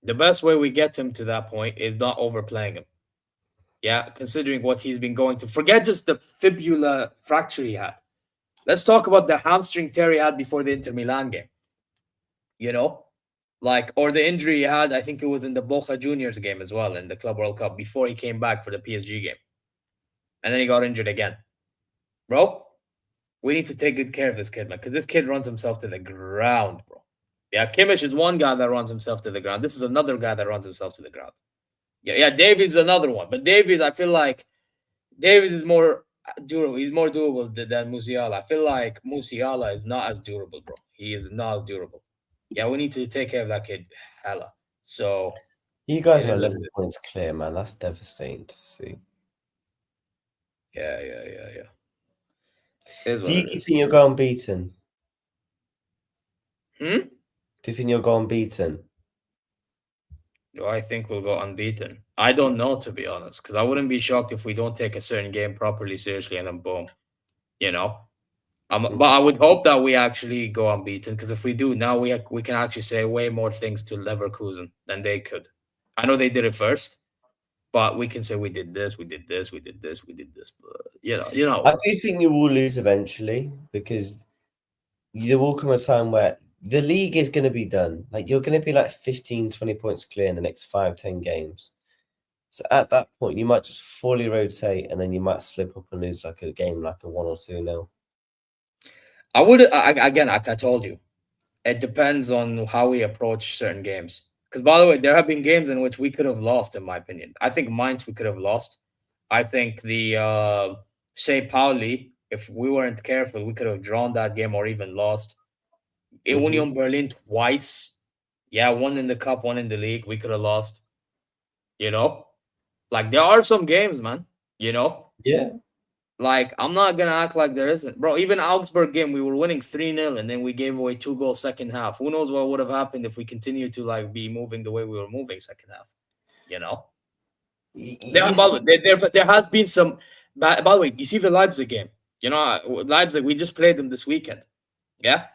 Speaker 1: the best way we get him to that point is not overplaying him. Yeah, considering what he's been going to. Forget just the fibula fracture he had. Let's talk about the hamstring tear he had before the Inter Milan game. You know, like or the injury he had. I think it was in the Boca Juniors game as well in the Club World Cup before he came back for the PSG game, and then he got injured again, bro. We need to take good care of this kid, man, because this kid runs himself to the ground, bro. Yeah, Kimmich is one guy that runs himself to the ground. This is another guy that runs himself to the ground. Yeah, Davies another one, but Davies, I feel like Davies is more durable. He's more durable than Musiala. I feel like Musiala is not as durable, bro. He is not as durable. Yeah, we need to take care of that kid, hella. So
Speaker 2: You
Speaker 1: it
Speaker 2: guys are
Speaker 1: is what it
Speaker 2: 11
Speaker 1: is.
Speaker 2: points clear, man. That's devastating to see.
Speaker 1: Yeah. It is
Speaker 2: Do
Speaker 1: what
Speaker 2: you
Speaker 1: it is.
Speaker 2: think you'll go unbeaten?
Speaker 1: Hmm?
Speaker 2: Do you think you'll go unbeaten?
Speaker 1: Do I think we'll go unbeaten? I don't know, to be honest, because I wouldn't be shocked if we don't take a certain game properly seriously and then boom, you know. But I would hope that we actually go unbeaten because if we do, now we can actually say way more things to Leverkusen than they could. I know they did it first, but we can say we did this, we did this, we did this, we did this. But, you know how it
Speaker 2: I
Speaker 1: works.
Speaker 2: do think you will lose eventually because there will come a time where the league is going to be done. Like you're going to be like 15, 20 points clear in the next 5, 10 games. So at that point, you might just fully rotate and then you might slip up and lose like a game, like a 1 or 2 nil.
Speaker 1: Again, like I told you, it depends on how we approach certain games. Because by the way, there have been games in which we could have lost, in my opinion. I think Mainz we could have lost. I think the say Pauli, if we weren't careful, we could have drawn that game or even lost. Union Berlin twice. Yeah, one in the cup, one in the league. We could have lost. You know, like there are some games, man. You know,
Speaker 2: Yeah.
Speaker 1: like I'm not gonna act like there isn't, bro. Even Augsburg game, we were winning 3-0, and then we gave away 2 goals second half. Who knows what would have happened if we continued to like be moving the way we were moving second half? You know,
Speaker 2: You
Speaker 1: by the
Speaker 2: see,
Speaker 1: way, there has been some. By the way, you see the Leipzig game. You know, Leipzig. We just played them this weekend. Yeah,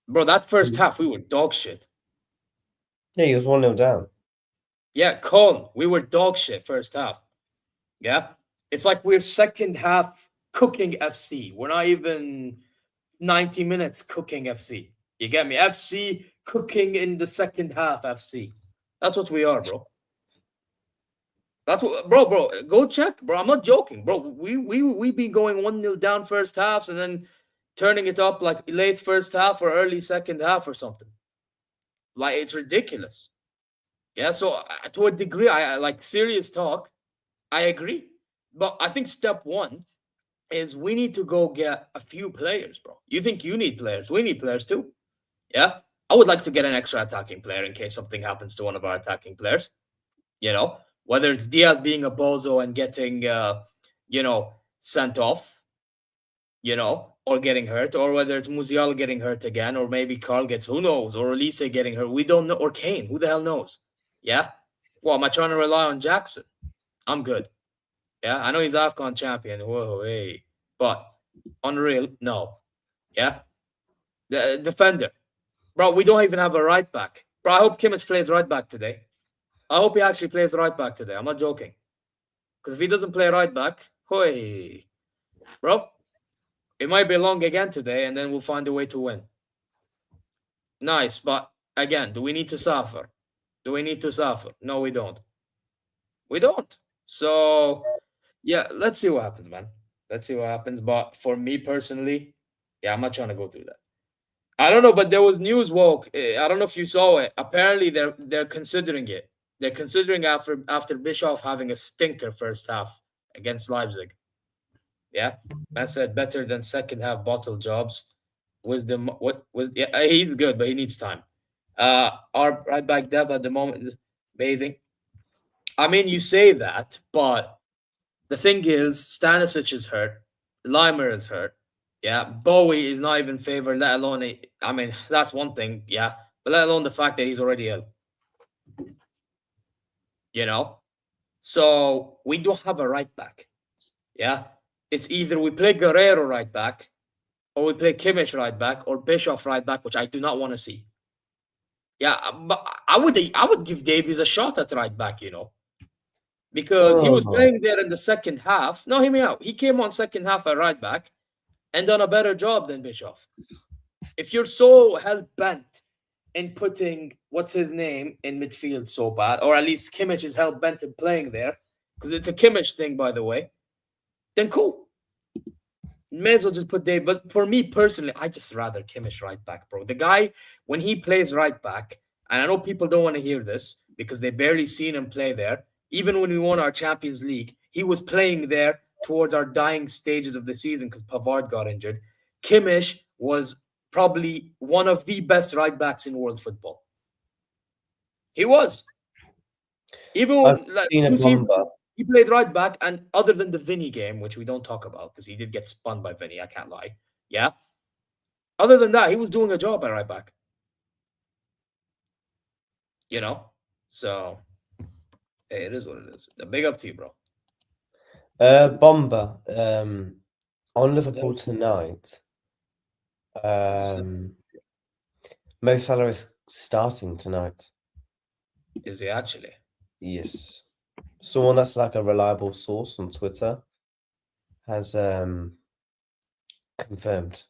Speaker 1: bro. That first half, we were dog shit.
Speaker 2: yeah, he was 1 nil down.
Speaker 1: Yeah, Cologne, we were dog shit first half. Yeah, it's like we're second half cooking FC. We're not even 90 minutes cooking FC. You get me? FC cooking in the second half FC. That's what we are, bro. That's what, bro. Go check, bro. I'm not joking, bro. We've been going 1-0 down first halves and then turning it up like late first half or early second half or something. Like it's ridiculous. Yeah. So to a degree, I like serious talk. I agree, but I think step one is we need to go get a few players, bro. You think you need players? We need players too. Yeah. I would like to get an extra attacking player in case something happens to one of our attacking players. You know, whether it's Diaz being a bozo and getting, sent off, or getting hurt, or whether it's Musial getting hurt again, or maybe Carl gets, who knows, or Elise getting hurt. We don't know, or Kane, who the hell knows? Yeah. Well, am I trying to rely on Jackson? I'm good. Yeah. I know he's AFCON champion. Whoa, hey. But unreal, no. Yeah. The defender. Bro, we don't even have a right back. Bro, I hope Kimmich plays right back today. I hope he actually plays right back today. I'm not joking. Because if he doesn't play right back, Hoi. Bro, it might be long again today, and then we'll find a way to win. Nice, but again, do we need to suffer? Do we need to suffer? No, we don't. We don't. So, yeah, let's see what happens, man. Let's see what happens. But for me personally, yeah, I'm not trying to go through that. I don't know, but there was news woke. I don't know if you saw it. Apparently, they're considering it. They're considering after Bischoff having a stinker first half against Leipzig. Yeah, I said better than second half bottle jobs. Wisdom, what was? Yeah, he's good, but he needs time. Our right back depth at the moment is bathing. I mean, you say that, but the thing is, Stanisic is hurt. Limer is hurt. Yeah, Bowie is not even favored. Let alone, I mean, that's one thing. Yeah, but let alone the fact that he's already ill. You know, so we don't have a right back. Yeah, it's either we play Guerrero right back, or we play Kimmich right back, or Bischoff right back, which I do not want to see. Yeah, but I would give Davies a shot at right back, because he was
Speaker 2: Oh,
Speaker 1: playing there in the second half. No, hear me out. He came on second half at right back and done a better job than Bischoff. If you're so hell bent in putting what's his name in midfield so bad, or at least Kimmich is hell bent in playing there, because it's a Kimmich thing, by the way, then cool. May as well just put Dave. But for me personally, I just rather Kimmich right back, bro. The guy, when he plays right back, and I know people don't want to hear this because they barely seen him play there. Even when we won our Champions League, he was playing there towards our dying stages of the season because Pavard got injured. Kimmich was probably one of the best right backs in world football. He was. Even
Speaker 2: I've
Speaker 1: like
Speaker 2: seen a
Speaker 1: two seasons
Speaker 2: bomber.
Speaker 1: ago, he played right back, and other than the Vinny game, which we don't talk about because he did get spun by Vinny, I can't lie. Yeah. Other than that, he was doing a job at right back. You know? So hey, it is what it is. The big up to you, bro.
Speaker 2: Bomber. On
Speaker 1: What
Speaker 2: Liverpool
Speaker 1: else?
Speaker 2: tonight.
Speaker 1: Is
Speaker 2: Mo Salah is starting tonight.
Speaker 1: he actually?
Speaker 2: Yes. Someone that's like a reliable source on Twitter has confirmed.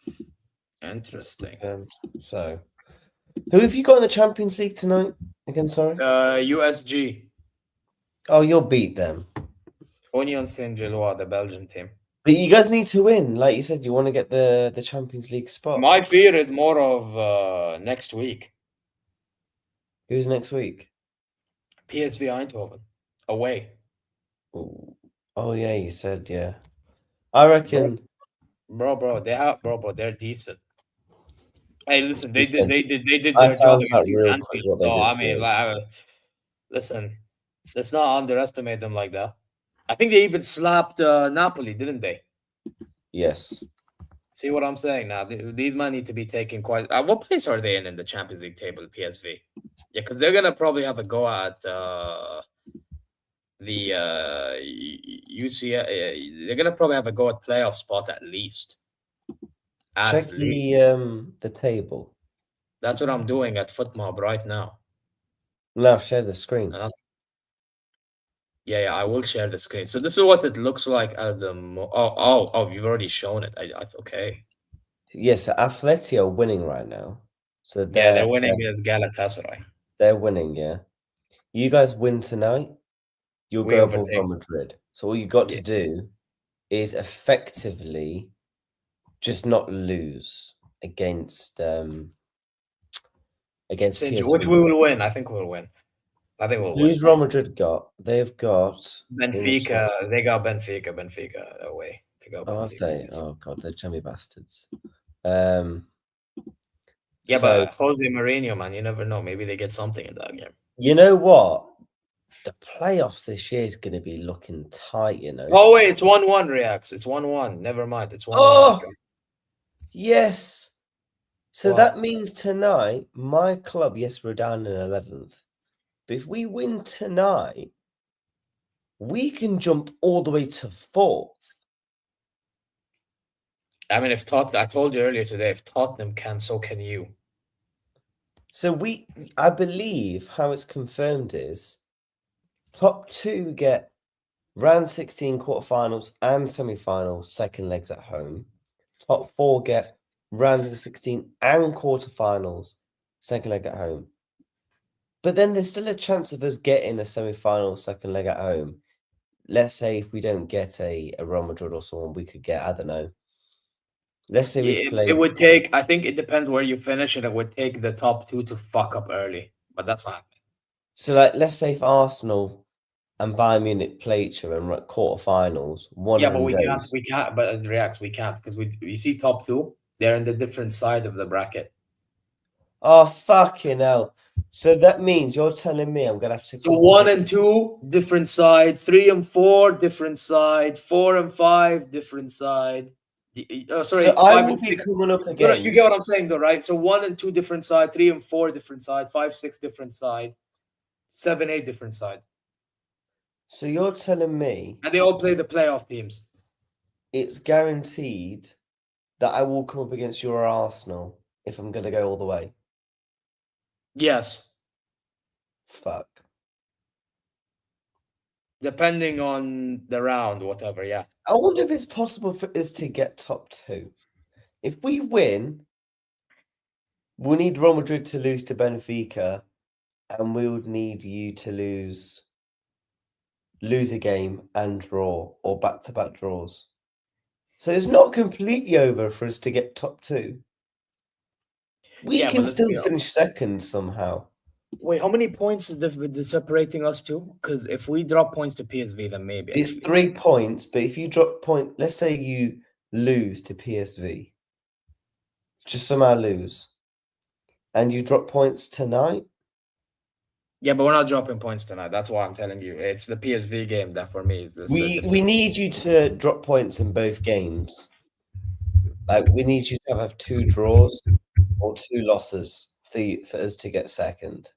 Speaker 2: It's
Speaker 1: Interesting.
Speaker 2: confirmed. So, who have you got in the Champions League tonight? Again, sorry.
Speaker 1: USG.
Speaker 2: Oh, you'll beat them.
Speaker 1: Union Saint Gilloise, the Belgian team.
Speaker 2: But you guys need to win. Like you said, you want to get the Champions League spot.
Speaker 1: My fear is more of next week.
Speaker 2: Who's next week?
Speaker 1: PSV Eindhoven. Away.
Speaker 2: Ooh. Oh yeah, you said yeah. I reckon.
Speaker 1: Bro, they're decent. Hey, listen,
Speaker 2: Listen,
Speaker 1: they did
Speaker 2: I
Speaker 1: their job
Speaker 2: found out
Speaker 1: against
Speaker 2: real quick
Speaker 1: Anfield.
Speaker 2: what they
Speaker 1: So
Speaker 2: did
Speaker 1: I
Speaker 2: to
Speaker 1: mean,
Speaker 2: him.
Speaker 1: listen, let's not underestimate them like that. I think they even slapped Napoli, didn't they?
Speaker 2: Yes.
Speaker 1: See what I'm saying now? These men need to be taken quite. What place are they in the Champions League table? PSV. Yeah, because they're gonna probably have a go at the UCL. They're gonna probably have a go at playoff spot at least. At
Speaker 2: Check
Speaker 1: least.
Speaker 2: the table.
Speaker 1: That's what I'm doing at FootMob right now.
Speaker 2: Now share the screen.
Speaker 1: Yeah, I will share the screen. So this is what it looks like at the oh, you've already shown it. Okay.
Speaker 2: Yes, Atleti are winning right now. So
Speaker 1: Yeah, they're winning against Galatasaray.
Speaker 2: they're winning, yeah. You guys win tonight, you'll
Speaker 1: We
Speaker 2: go above Real
Speaker 1: overtake.
Speaker 2: Madrid. So all you got
Speaker 1: Yeah.
Speaker 2: to do is effectively just not lose against
Speaker 1: Which
Speaker 2: PSV.
Speaker 1: we will win. I think we'll win. I think we'll win.
Speaker 2: Who's Real Madrid got? They've got
Speaker 1: Benfica. They got Benfica away. They got
Speaker 2: Oh, have
Speaker 1: Benfica.
Speaker 2: they? Oh god, they're chummy bastards.
Speaker 1: Yeah,
Speaker 2: So
Speaker 1: but Jose Mourinho, man, you never know. Maybe they get something in that game.
Speaker 2: you know what? The playoffs this year is going to be looking tight, you know.
Speaker 1: Oh wait, it's 1-1, Reacts. It's 1-1. Never mind. It's 1-1.
Speaker 2: Oh, yes. So
Speaker 1: What?
Speaker 2: that means tonight, my club, yes, we're down in 11th. But if we win tonight, we can jump all the way to 4th.
Speaker 1: I mean, if Tottenham, I told you earlier today, if Tottenham can, so can you.
Speaker 2: So I believe how it's confirmed is top 2 get Round 16 quarterfinals and semi-finals, second legs at home. Top 4 get round of 16 and quarterfinals, second leg at home. But then there's still a chance of us getting a semi-final, second leg at home. Let's say if we don't get a Real Madrid or someone, we could get, I don't know. Let's say we play.
Speaker 1: It would take, I think it depends where you finish, and it would take the top two to fuck up early, but that's not happening.
Speaker 2: So, like, let's say if Arsenal and Bayern Munich play each other in quarterfinals, one
Speaker 1: Yeah,
Speaker 2: of
Speaker 1: but
Speaker 2: them
Speaker 1: we
Speaker 2: goes.
Speaker 1: can't, but in Reacts, we can't, because we see top two, they're in the different side of the bracket.
Speaker 2: Oh, fucking hell. So that means you're telling me I'm going to have to
Speaker 1: So
Speaker 2: compete.
Speaker 1: 1 and 2, different side. 3 and 4, different side. 4 and 5, different side. Sorry,
Speaker 2: So I
Speaker 1: 5
Speaker 2: will
Speaker 1: and
Speaker 2: be
Speaker 1: 6.
Speaker 2: coming up
Speaker 1: No, no, you get what
Speaker 2: against.
Speaker 1: I'm saying, though, right? So 1 and 2, different side. 3 and 4, different side. 5, 6, different side. 7, 8, different side.
Speaker 2: So you're telling me
Speaker 1: And they all play the playoff teams.
Speaker 2: it's guaranteed that I will come up against your Arsenal if I'm going to go all the way.
Speaker 1: Yes.
Speaker 2: Fuck.
Speaker 1: Depending on the round, whatever, yeah.
Speaker 2: I wonder if it's possible for us to get top 2. If we win, we'll need Real Madrid to lose to Benfica, and we would need you to lose a game and draw, or back-to-back draws. So it's not completely over for us to get top 2. We
Speaker 1: Yeah,
Speaker 2: can
Speaker 1: but let's
Speaker 2: still
Speaker 1: be honest.
Speaker 2: finish second somehow.
Speaker 1: Wait, how many points is the separating us to? Because if we drop points to PSV, then maybe.
Speaker 2: It's 3 points, but if you drop point, let's say you lose to PSV, just somehow lose, and you drop points tonight.
Speaker 1: Yeah, but we're not dropping points tonight. That's why I'm telling you. It's the PSV game that for me is this.
Speaker 2: We need you to drop points in both games. Like, we need you to have 2 draws or 2 losses for us to get second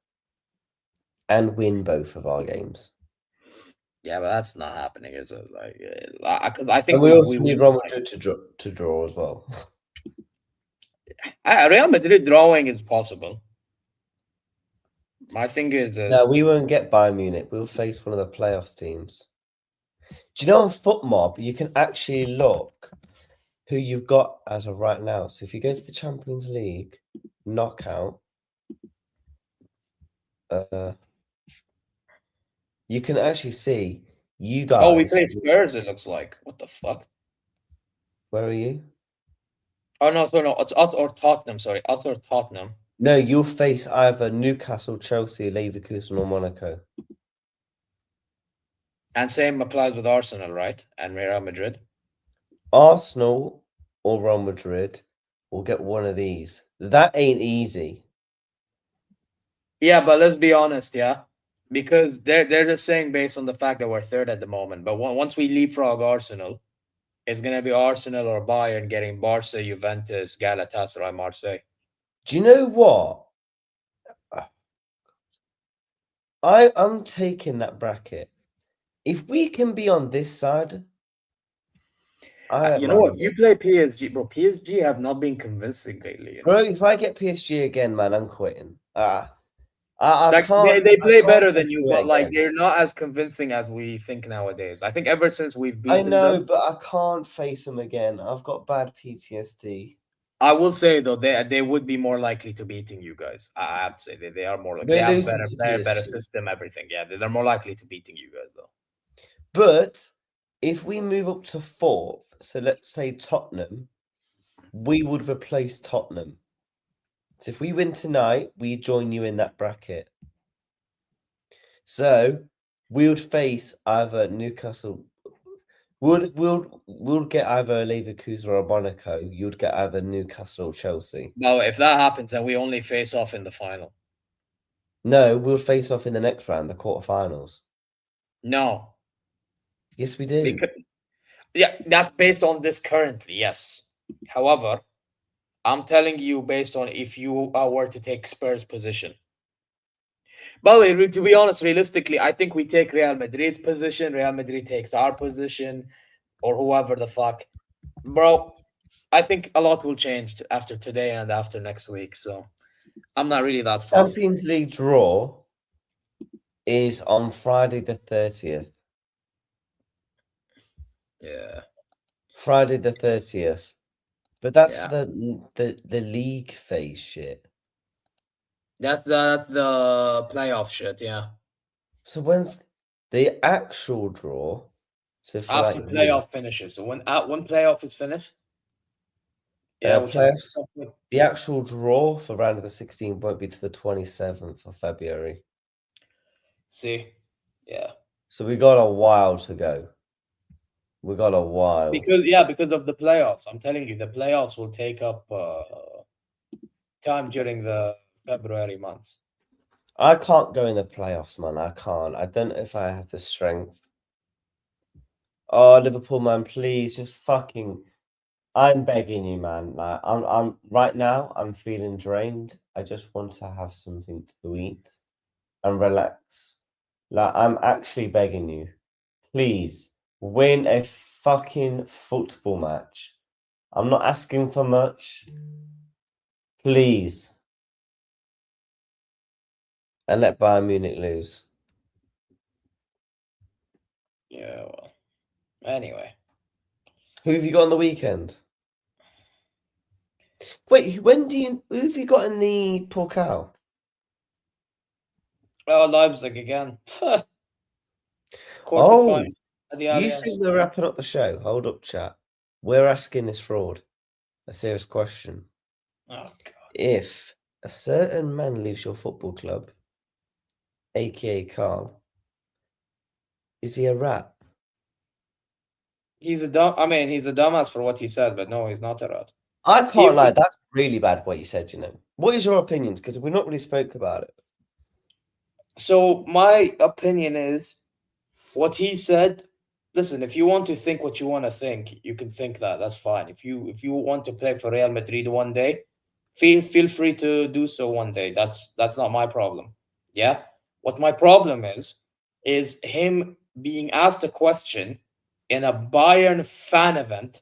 Speaker 2: and win both of our games.
Speaker 1: Yeah, but that's not happening, is it? Like, because I
Speaker 2: And
Speaker 1: think
Speaker 2: we also
Speaker 1: we
Speaker 2: need Real Madrid to draw as well.
Speaker 1: Real Madrid drawing is possible. My thing is
Speaker 2: No, we won't get Bayern Munich. We'll face one of the playoffs teams. Do you know on FootMob, you can actually look who you've got as of right now. So if you go to the Champions League knockout, you can actually see you guys.
Speaker 1: oh, we played Spurs. It looks like, what the fuck?
Speaker 2: Where are you?
Speaker 1: Oh no, so no, it's us or Tottenham. Sorry, us or Tottenham.
Speaker 2: No, you'll face either Newcastle, Chelsea, Leverkusen, or Monaco.
Speaker 1: And same applies with Arsenal, right? And Real Madrid.
Speaker 2: Arsenal or Real Madrid will get one of these. That ain't easy.
Speaker 1: Yeah, but let's be honest, yeah, because they're just saying based on the fact that we're third at the moment. But once we leapfrog Arsenal, it's gonna be Arsenal or Bayern getting Barca, Juventus, Galatasaray, Marseille.
Speaker 2: Do you know what? I'm taking that bracket. If we can be on this side,
Speaker 1: You know what? If you play PSG, bro, PSG have not been convincing lately.
Speaker 2: Bro, if I get PSG again, man, I'm quitting. I
Speaker 1: Like,
Speaker 2: can't.
Speaker 1: they play better
Speaker 2: go
Speaker 1: than you,
Speaker 2: through it
Speaker 1: but like
Speaker 2: again.
Speaker 1: they're not as convincing as we think nowadays. I think ever since we've
Speaker 2: I
Speaker 1: beaten
Speaker 2: know,
Speaker 1: them,
Speaker 2: but I can't face them again. I've got bad PTSD.
Speaker 1: I will say though they would be more likely to beating you guys. I have to say they are more like they
Speaker 2: We're
Speaker 1: have
Speaker 2: losing
Speaker 1: better
Speaker 2: to
Speaker 1: player, better
Speaker 2: PSG.
Speaker 1: system, everything. Yeah, they're more likely to beating you guys though.
Speaker 2: But if we move up to 4th, so let's say Tottenham, we would replace Tottenham. So if we win tonight, we join you in that bracket. So we would face either Newcastle. We'll get either Leverkusen or Monaco. You'd get either Newcastle or Chelsea.
Speaker 1: Now, if that happens, then we only face off in the final.
Speaker 2: No, we'll face off in the next round, the quarterfinals.
Speaker 1: No.
Speaker 2: Yes, we do.
Speaker 1: Yeah, that's based on this currently, yes. However, I'm telling you based on if you were to take Spurs' position. By the way, to be honest, realistically, I think we take Real Madrid's position, Real Madrid takes our position, or whoever the fuck. Bro, I think a lot will change after today and after next week, so I'm not really that fussed.
Speaker 2: Champions League draw is on Friday the 30th.
Speaker 1: Yeah.
Speaker 2: Friday the 30th. But that's
Speaker 1: Yeah.
Speaker 2: the league phase shit.
Speaker 1: That's the playoff shit, yeah.
Speaker 2: So when's the actual draw? So for
Speaker 1: After
Speaker 2: like you,
Speaker 1: playoff finishes. So when playoff is finished, yeah, which I think
Speaker 2: playoffs,
Speaker 1: something.
Speaker 2: the actual draw for round of the 16 won't be to the 27th of February.
Speaker 1: See, yeah,
Speaker 2: So we got a while to go. We got a while.
Speaker 1: because of the playoffs. I'm telling you, the playoffs will take up time during the February months.
Speaker 2: I can't go in the playoffs, man. I can't. I don't know if I have the strength. Oh, Liverpool, man, please just fucking. I'm begging you, man. Like, I'm right now. I'm feeling drained. I just want to have something to eat and relax. Like, I'm actually begging you, please win a fucking football match. I'm not asking for much. Please, and let Bayern Munich lose.
Speaker 1: Yeah. Well, anyway,
Speaker 2: Who have you got on the weekend? Wait, who have you got in the Pokal?
Speaker 1: oh, Leipzig again.
Speaker 2: Oh,
Speaker 1: Quarterfinal at the
Speaker 2: you
Speaker 1: Allianz.
Speaker 2: think we're wrapping up the show? Hold up, chat. We're asking this fraud a serious question.
Speaker 1: Oh God.
Speaker 2: If a certain man leaves your football club, aka Carl, is he a rat?
Speaker 1: He's a dumb. I mean, he's a dumbass for what he said, but no, he's not a rat.
Speaker 2: I can't
Speaker 1: If
Speaker 2: lie, that's really bad what you said, you know. What is your opinions? Because we've not really spoke about it.
Speaker 1: so, my opinion is what he said. Listen, if you want to think what you want to think, you can think that. That's fine. If you want to play for Real Madrid one day, feel free to do so one day. That's not my problem. Yeah. What my problem is him being asked a question in a Bayern fan event.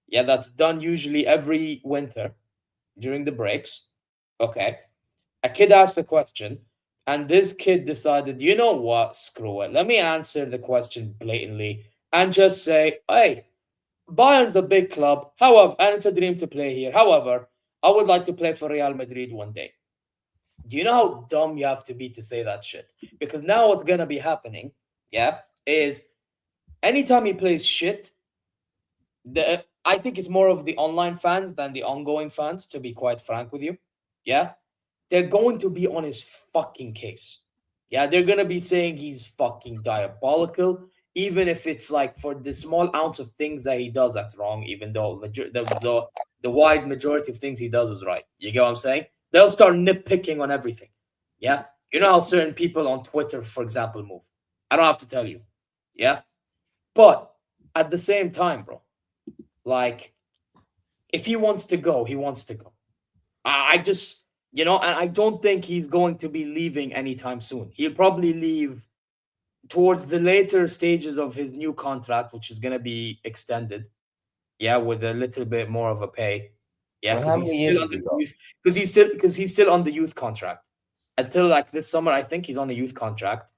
Speaker 1: Yeah, that's done usually every winter during the breaks. Okay. A kid asked a question, and this kid decided, you know what, screw it. Let me answer the question blatantly and just say, hey, Bayern's a big club. However, and it's a dream to play here. However, I would like to play for Real Madrid one day. Do you know how dumb you have to be to say that shit? Because now what's gonna be happening, yeah, is anytime he plays shit, I think it's more of the online fans than the ongoing fans, to be quite frank with you. Yeah, they're going to be on his fucking case. Yeah, they're gonna be saying he's fucking diabolical, even if it's like for the small ounce of things that he does that's wrong, even though the wide majority of things he does is right. You get what I'm saying? They'll start nitpicking on everything. Yeah, you know how certain people on Twitter, for example, move. I don't have to tell you. Yeah, but at the same time, bro, like if he wants to go, he wants to go. I just, and I don't think he's going to be leaving anytime soon. He'll probably leave towards the later stages of his new contract, which is going to be extended. Yeah, with a little bit more of a pay. Yeah,
Speaker 2: Well,
Speaker 1: because
Speaker 2: how
Speaker 1: he's
Speaker 2: many
Speaker 1: still
Speaker 2: years
Speaker 1: on
Speaker 2: has he
Speaker 1: the
Speaker 2: got?
Speaker 1: youth, because he's still on the youth contract until like this summer. I think he's on a youth contract,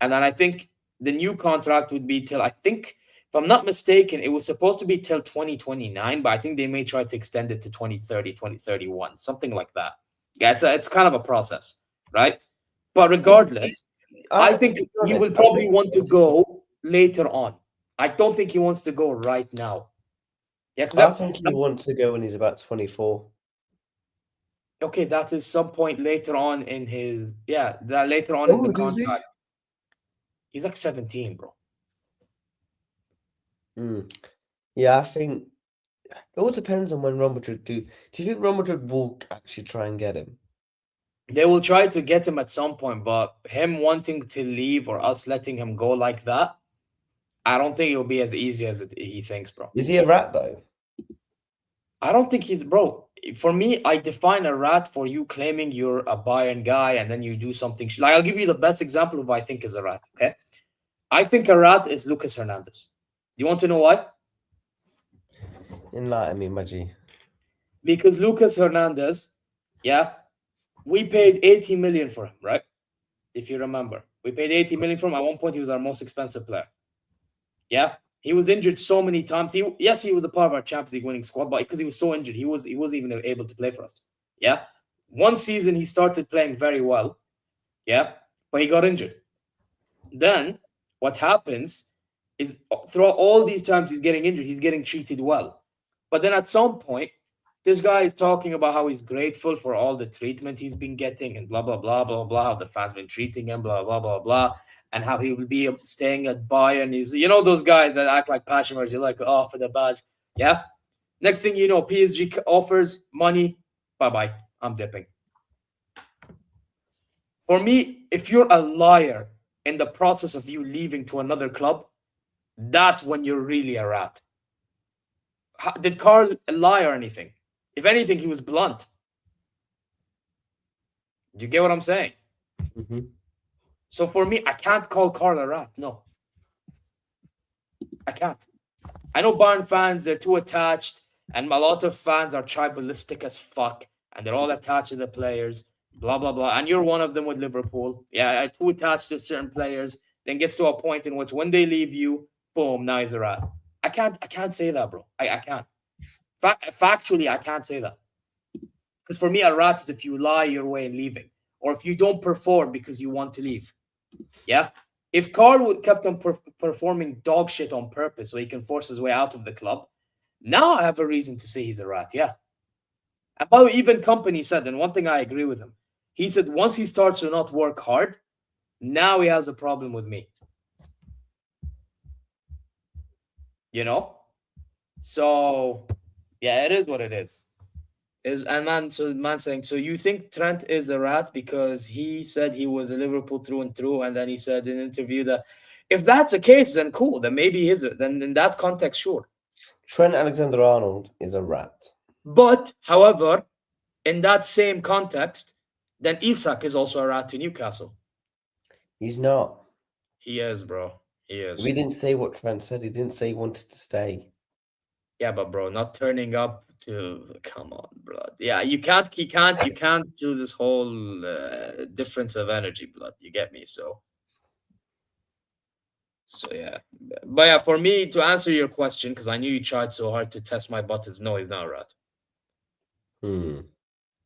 Speaker 1: and then I think the new contract would be till I think, if I'm not mistaken, it was supposed to be till 2029, but I think they may try to extend it to 2030, 2031, something like that. Yeah, it's kind of a process, right? But regardless, I think
Speaker 2: To be
Speaker 1: he
Speaker 2: honest,
Speaker 1: will
Speaker 2: I
Speaker 1: probably
Speaker 2: think
Speaker 1: want to go later on. I don't think he wants to go right now. Yeah, 'cause
Speaker 2: I think he
Speaker 1: that
Speaker 2: wants to go when he's about 24.
Speaker 1: okay, that is some point later on in his that later on in the
Speaker 2: Oh, does he?
Speaker 1: contract. He's like 17, bro.
Speaker 2: Mm. Yeah, I think it all depends on when Real Madrid do. Do you think Real Madrid will actually try and get him?
Speaker 1: They will try to get him at some point, but him wanting to leave or us letting him go like that, I don't think it'll be as easy as he thinks, bro.
Speaker 2: Is he a rat though?
Speaker 1: I don't think he's bro. For me, I define a rat for you claiming you're a Bayern guy and then you do something. Like I'll give you the best example of what I think is a rat. Okay, I think a rat is Lucas Hernandez. You want to know why?
Speaker 2: Enlighten me, Maggie.
Speaker 1: Because Lucas Hernandez, yeah, we paid 80 million for him, right? If you remember, we paid 80 million for him. At one point, he was our most expensive player. Yeah. He was injured so many times. Yes, he was a part of our Champions League winning squad, but because he was so injured, he wasn't even able to play for us. Yeah. One season he started playing very well. Yeah. But he got injured. Then what happens is throughout all these times he's getting injured, he's getting treated well. But then at some point, this guy is talking about how he's grateful for all the treatment he's been getting and blah blah blah blah blah. How the fans been treating him, blah blah blah blah, and how he will be staying at Bayern. He's those guys that act like passion words. You're like, oh, for the badge, yeah. Next thing you know, PSG offers money. Bye bye. I'm dipping. For me, if you're a liar in the process of you leaving to another club, that's when you're really a rat. Did Carl lie or anything? If anything, he was blunt. Do you get what I'm saying?
Speaker 2: Mm-hmm.
Speaker 1: So for me, I can't call Carl a rat. No, I can't. I know Bayern fans, they're too attached, and a lot of fans are tribalistic as fuck, and they're all attached to the players, blah, blah, blah. And you're one of them with Liverpool. Yeah, too attached to certain players, then gets to a point in which when they leave you, boom, now he's a rat. I can't say that, bro. I can't. Factually, I can't say that. Because for me, a rat is if you lie your way in leaving, or if you don't perform because you want to leave. Yeah. If Carl kept on performing dog shit on purpose so he can force his way out of the club, now I have a reason to say he's a rat. Yeah. About even company said, and one thing I agree with him, he said once he starts to not work hard, now he has a problem with me. So yeah, it is what it is. Man saying, so you think Trent is a rat because he said he was a Liverpool through and through, and then he said in an interview that if that's the case, then cool, then maybe he is. Then in that context, sure.
Speaker 2: Trent Alexander-Arnold is a rat.
Speaker 1: But however, in that same context, then Isak is also a rat to Newcastle.
Speaker 2: He's not.
Speaker 1: He is, bro. He is.
Speaker 2: We didn't say what Trent said. He didn't say he wanted to stay.
Speaker 1: Yeah, but bro, not turning up to come on, blood. Yeah, you can't do this whole difference of energy, blood. You get me? So yeah, but yeah, for me to answer your question, because I knew you tried so hard to test my buttons. No, he's not a rat.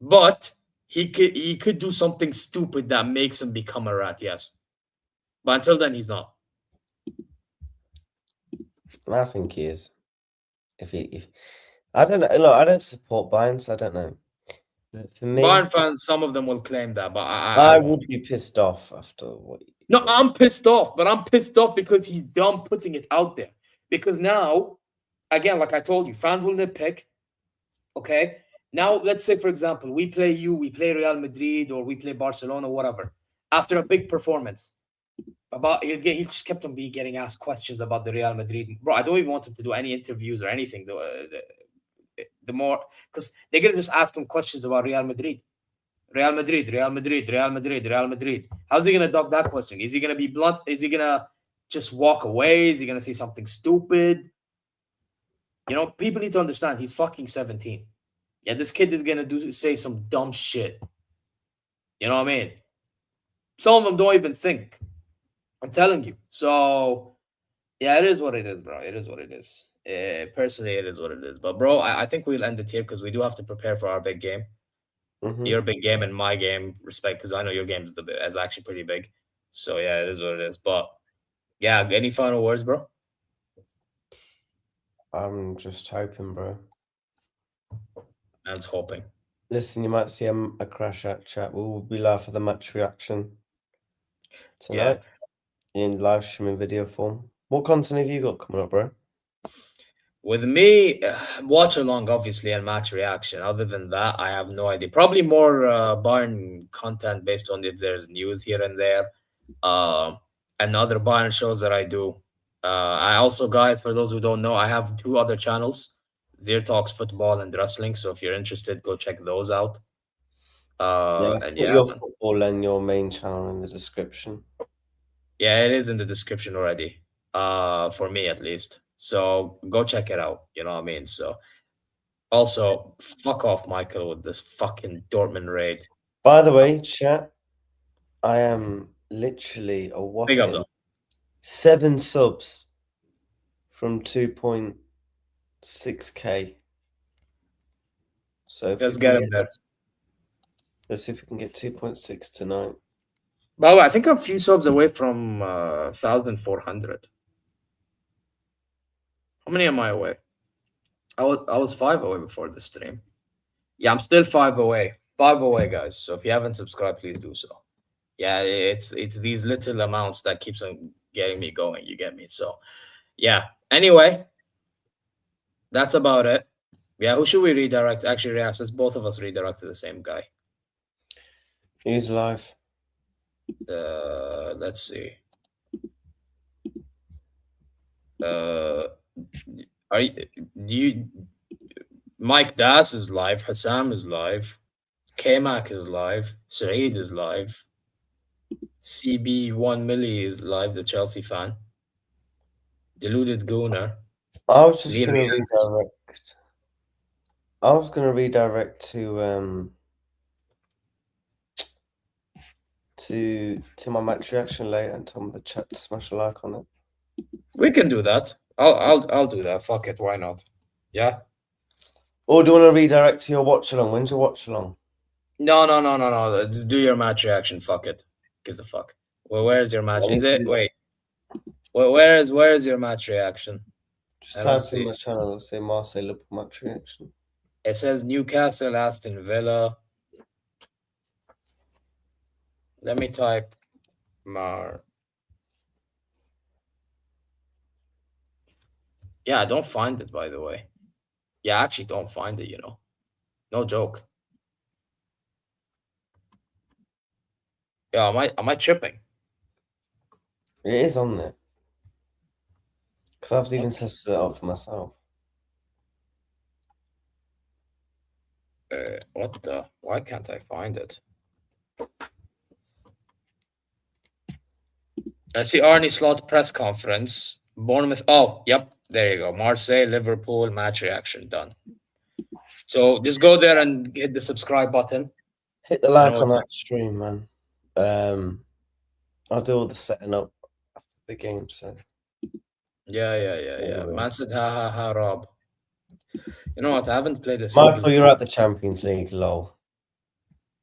Speaker 1: But he could do something stupid that makes him become a rat. Yes, but until then, he's not.
Speaker 2: I think he is. If I don't know. Look, I don't support Bayern, so I don't know. But for me,
Speaker 1: Bayern fans, some of them will claim that, but
Speaker 2: I would be pissed off after what.
Speaker 1: No, I'm pissed off, but I'm pissed off because he's done putting it out there. Because now, again, like I told you, fans will nitpick. Okay. Now, let's say, for example, we play Real Madrid, or we play Barcelona, whatever. After a big performance, he just kept on getting asked questions about the Real Madrid. Bro, I don't even want him to do any interviews or anything. The more, because they're gonna just ask him questions about Real Madrid. Real Madrid, Real Madrid, Real Madrid, Real Madrid. How's he going to duck that question? Is he going to be blunt? Is he going to just walk away? Is he going to say something stupid? People need to understand he's fucking 17. Yeah, this kid is going to say some dumb shit. You know what I mean? Some of them don't even think. I'm telling you. So, yeah, it is what it is, bro. It is what it is. Personally, it is what it is. But, bro, I think we'll end it here because we do have to prepare for our big game. Your big game and my game, respect, because I know your game is actually pretty big. So yeah, it is what it is. But yeah, any final words, bro?
Speaker 2: I'm just hoping, bro.
Speaker 1: Man's hoping.
Speaker 2: Listen, you might see a crash out chat. We'll be live for the match reaction tonight in live streaming video form. What content have you got coming up, bro?
Speaker 1: With me, watch along, obviously, and match reaction. Other than that, I have no idea. Probably more Bayern content based on if there's news here and there, and other Bayern shows that I do. I also, guys, for those who don't know, I have 2 other channels: Zir Talks Football and Wrestling. So if you're interested, go check those out.
Speaker 2: Put your football and your main channel in the description.
Speaker 1: Yeah, it is in the description already. For me at least. So go check it out. You know what I mean? So also, fuck off, Michael, with this fucking Dortmund raid.
Speaker 2: By the way, chat, I am literally a
Speaker 1: Big up
Speaker 2: whopping
Speaker 1: though.
Speaker 2: 7 subs from 2.6k. So if
Speaker 1: Let's
Speaker 2: we can
Speaker 1: get him there.
Speaker 2: let's see if we can get 2.6 tonight.
Speaker 1: By the way, I think I'm a few subs away from 1,400. How many am I away? I was 5 away before the stream. Yeah, I'm still 5 away. 5 away, guys. So if you haven't subscribed, please do so. Yeah, it's these little amounts that keeps on getting me going. You get me? So yeah. Anyway, that's about it. Yeah, who should we redirect? Actually, reacts. Let's both of us redirect to the same guy.
Speaker 2: He's live.
Speaker 1: Let's see. Are you, do you Mike Das is live, Hassam is live, K-Mac is live, Saeed is live, CB1 Millie is live, the Chelsea fan, Deluded Gooner.
Speaker 2: I was just
Speaker 1: Lee
Speaker 2: gonna
Speaker 1: Reader.
Speaker 2: redirect. I was gonna redirect to my match reaction later and tell them the chat to smash a like on it.
Speaker 1: We can do that. I'll do that. Fuck it, why not? Yeah.
Speaker 2: Or do you want to redirect to your watch along? When's your watch along?
Speaker 1: No. Just do your match reaction. Fuck it. Gives a fuck. Well, where's your match? Is it? Wait. Well, where is your match reaction?
Speaker 2: Just
Speaker 1: I don't
Speaker 2: type
Speaker 1: see
Speaker 2: in
Speaker 1: it.
Speaker 2: my channel, say Marseille Liverpool match reaction.
Speaker 1: It says Newcastle, Aston Villa. Let me type Mar. Yeah, I don't find it, by the way. Yeah, I actually don't find it, you know. No joke. Yeah, am I tripping?
Speaker 2: It is on there. Because I've even tested it out for myself.
Speaker 1: What the? Why can't I find it? I see Arnie Slot press conference. Bournemouth. Oh, yep. There you go. Marseille, Liverpool match reaction done. So just go there and hit the subscribe button.
Speaker 2: Hit the
Speaker 1: You
Speaker 2: like
Speaker 1: know
Speaker 2: on
Speaker 1: what's
Speaker 2: that stream, man. I'll do all the setting up after the game, so.
Speaker 1: Yeah.
Speaker 2: Anyway.
Speaker 1: Man said, ha, Rob. You know what? I haven't played a
Speaker 2: Michael,
Speaker 1: single.
Speaker 2: you're at the Champions League, lol.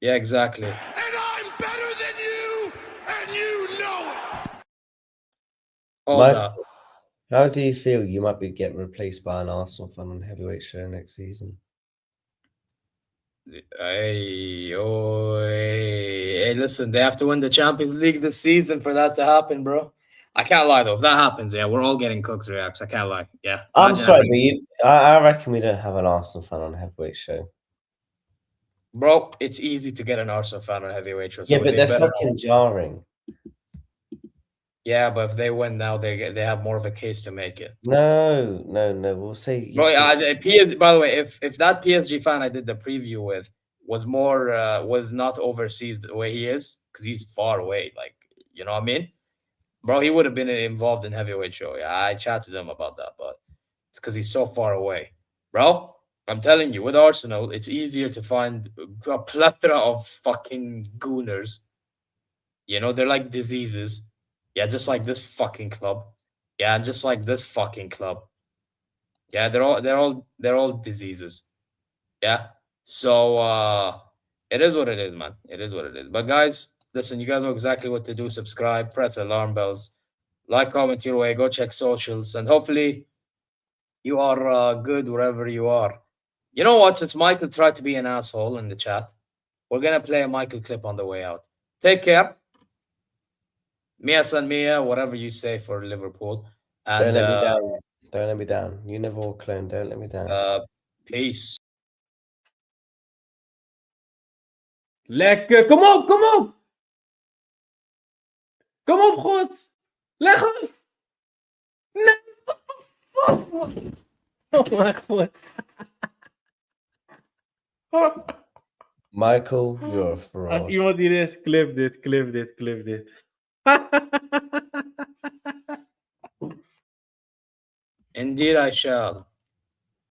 Speaker 1: Yeah, exactly.
Speaker 3: And I'm better than you, and you know it.
Speaker 1: Hold
Speaker 2: Michael,
Speaker 1: up.
Speaker 2: how do you feel you might be getting replaced by an Arsenal fan on heavyweight show next season?
Speaker 1: Hey, listen, they have to win the Champions League this season for that to happen, bro. I can't lie though. If that happens, yeah, we're all getting cooked reacts. I can't lie. Yeah.
Speaker 2: I'm
Speaker 1: Imagine
Speaker 2: sorry, but I reckon we don't have an Arsenal fan on heavyweight show.
Speaker 1: bro, it's easy to get an Arsenal fan on heavyweight show.
Speaker 2: Yeah,
Speaker 1: So
Speaker 2: but
Speaker 1: they
Speaker 2: they're fucking jarring.
Speaker 1: Yeah, but if they win now, they have more of a case to make it.
Speaker 2: No. We'll say.
Speaker 1: Bro, by the way, if that PSG fan I did the preview with was not overseas the way he is, because he's far away, like, you know what I mean? Bro, he would have been involved in heavyweight show. Yeah, I chatted to him about that, but it's because he's so far away. Bro, I'm telling you, with Arsenal, it's easier to find a plethora of fucking gooners. You know, they're like diseases. Yeah, just like this fucking club. Yeah, and just like this fucking club. Yeah, they're all diseases. Yeah. So it is what it is, man. It is what it is. But guys, listen, you guys know exactly what to do. Subscribe, press alarm bells, like, comment your way, go check socials, and hopefully you are good wherever you are. You know what? Since Michael tried to be an asshole in the chat, we're gonna play a Michael clip on the way out. Take care. Mia San Mia, whatever you say for Liverpool. And
Speaker 2: Don't let me down. Don't let me down. You never will clone. Don't let me down.
Speaker 1: Peace.
Speaker 4: Lekker, kom op! Kom op, God! Leg af! Nee, what the fuck, man? Oh mijn god.
Speaker 2: Michael, you're a
Speaker 4: Als
Speaker 2: fraud.
Speaker 4: iemand hier is, clip dit.
Speaker 1: Indeed, I shall.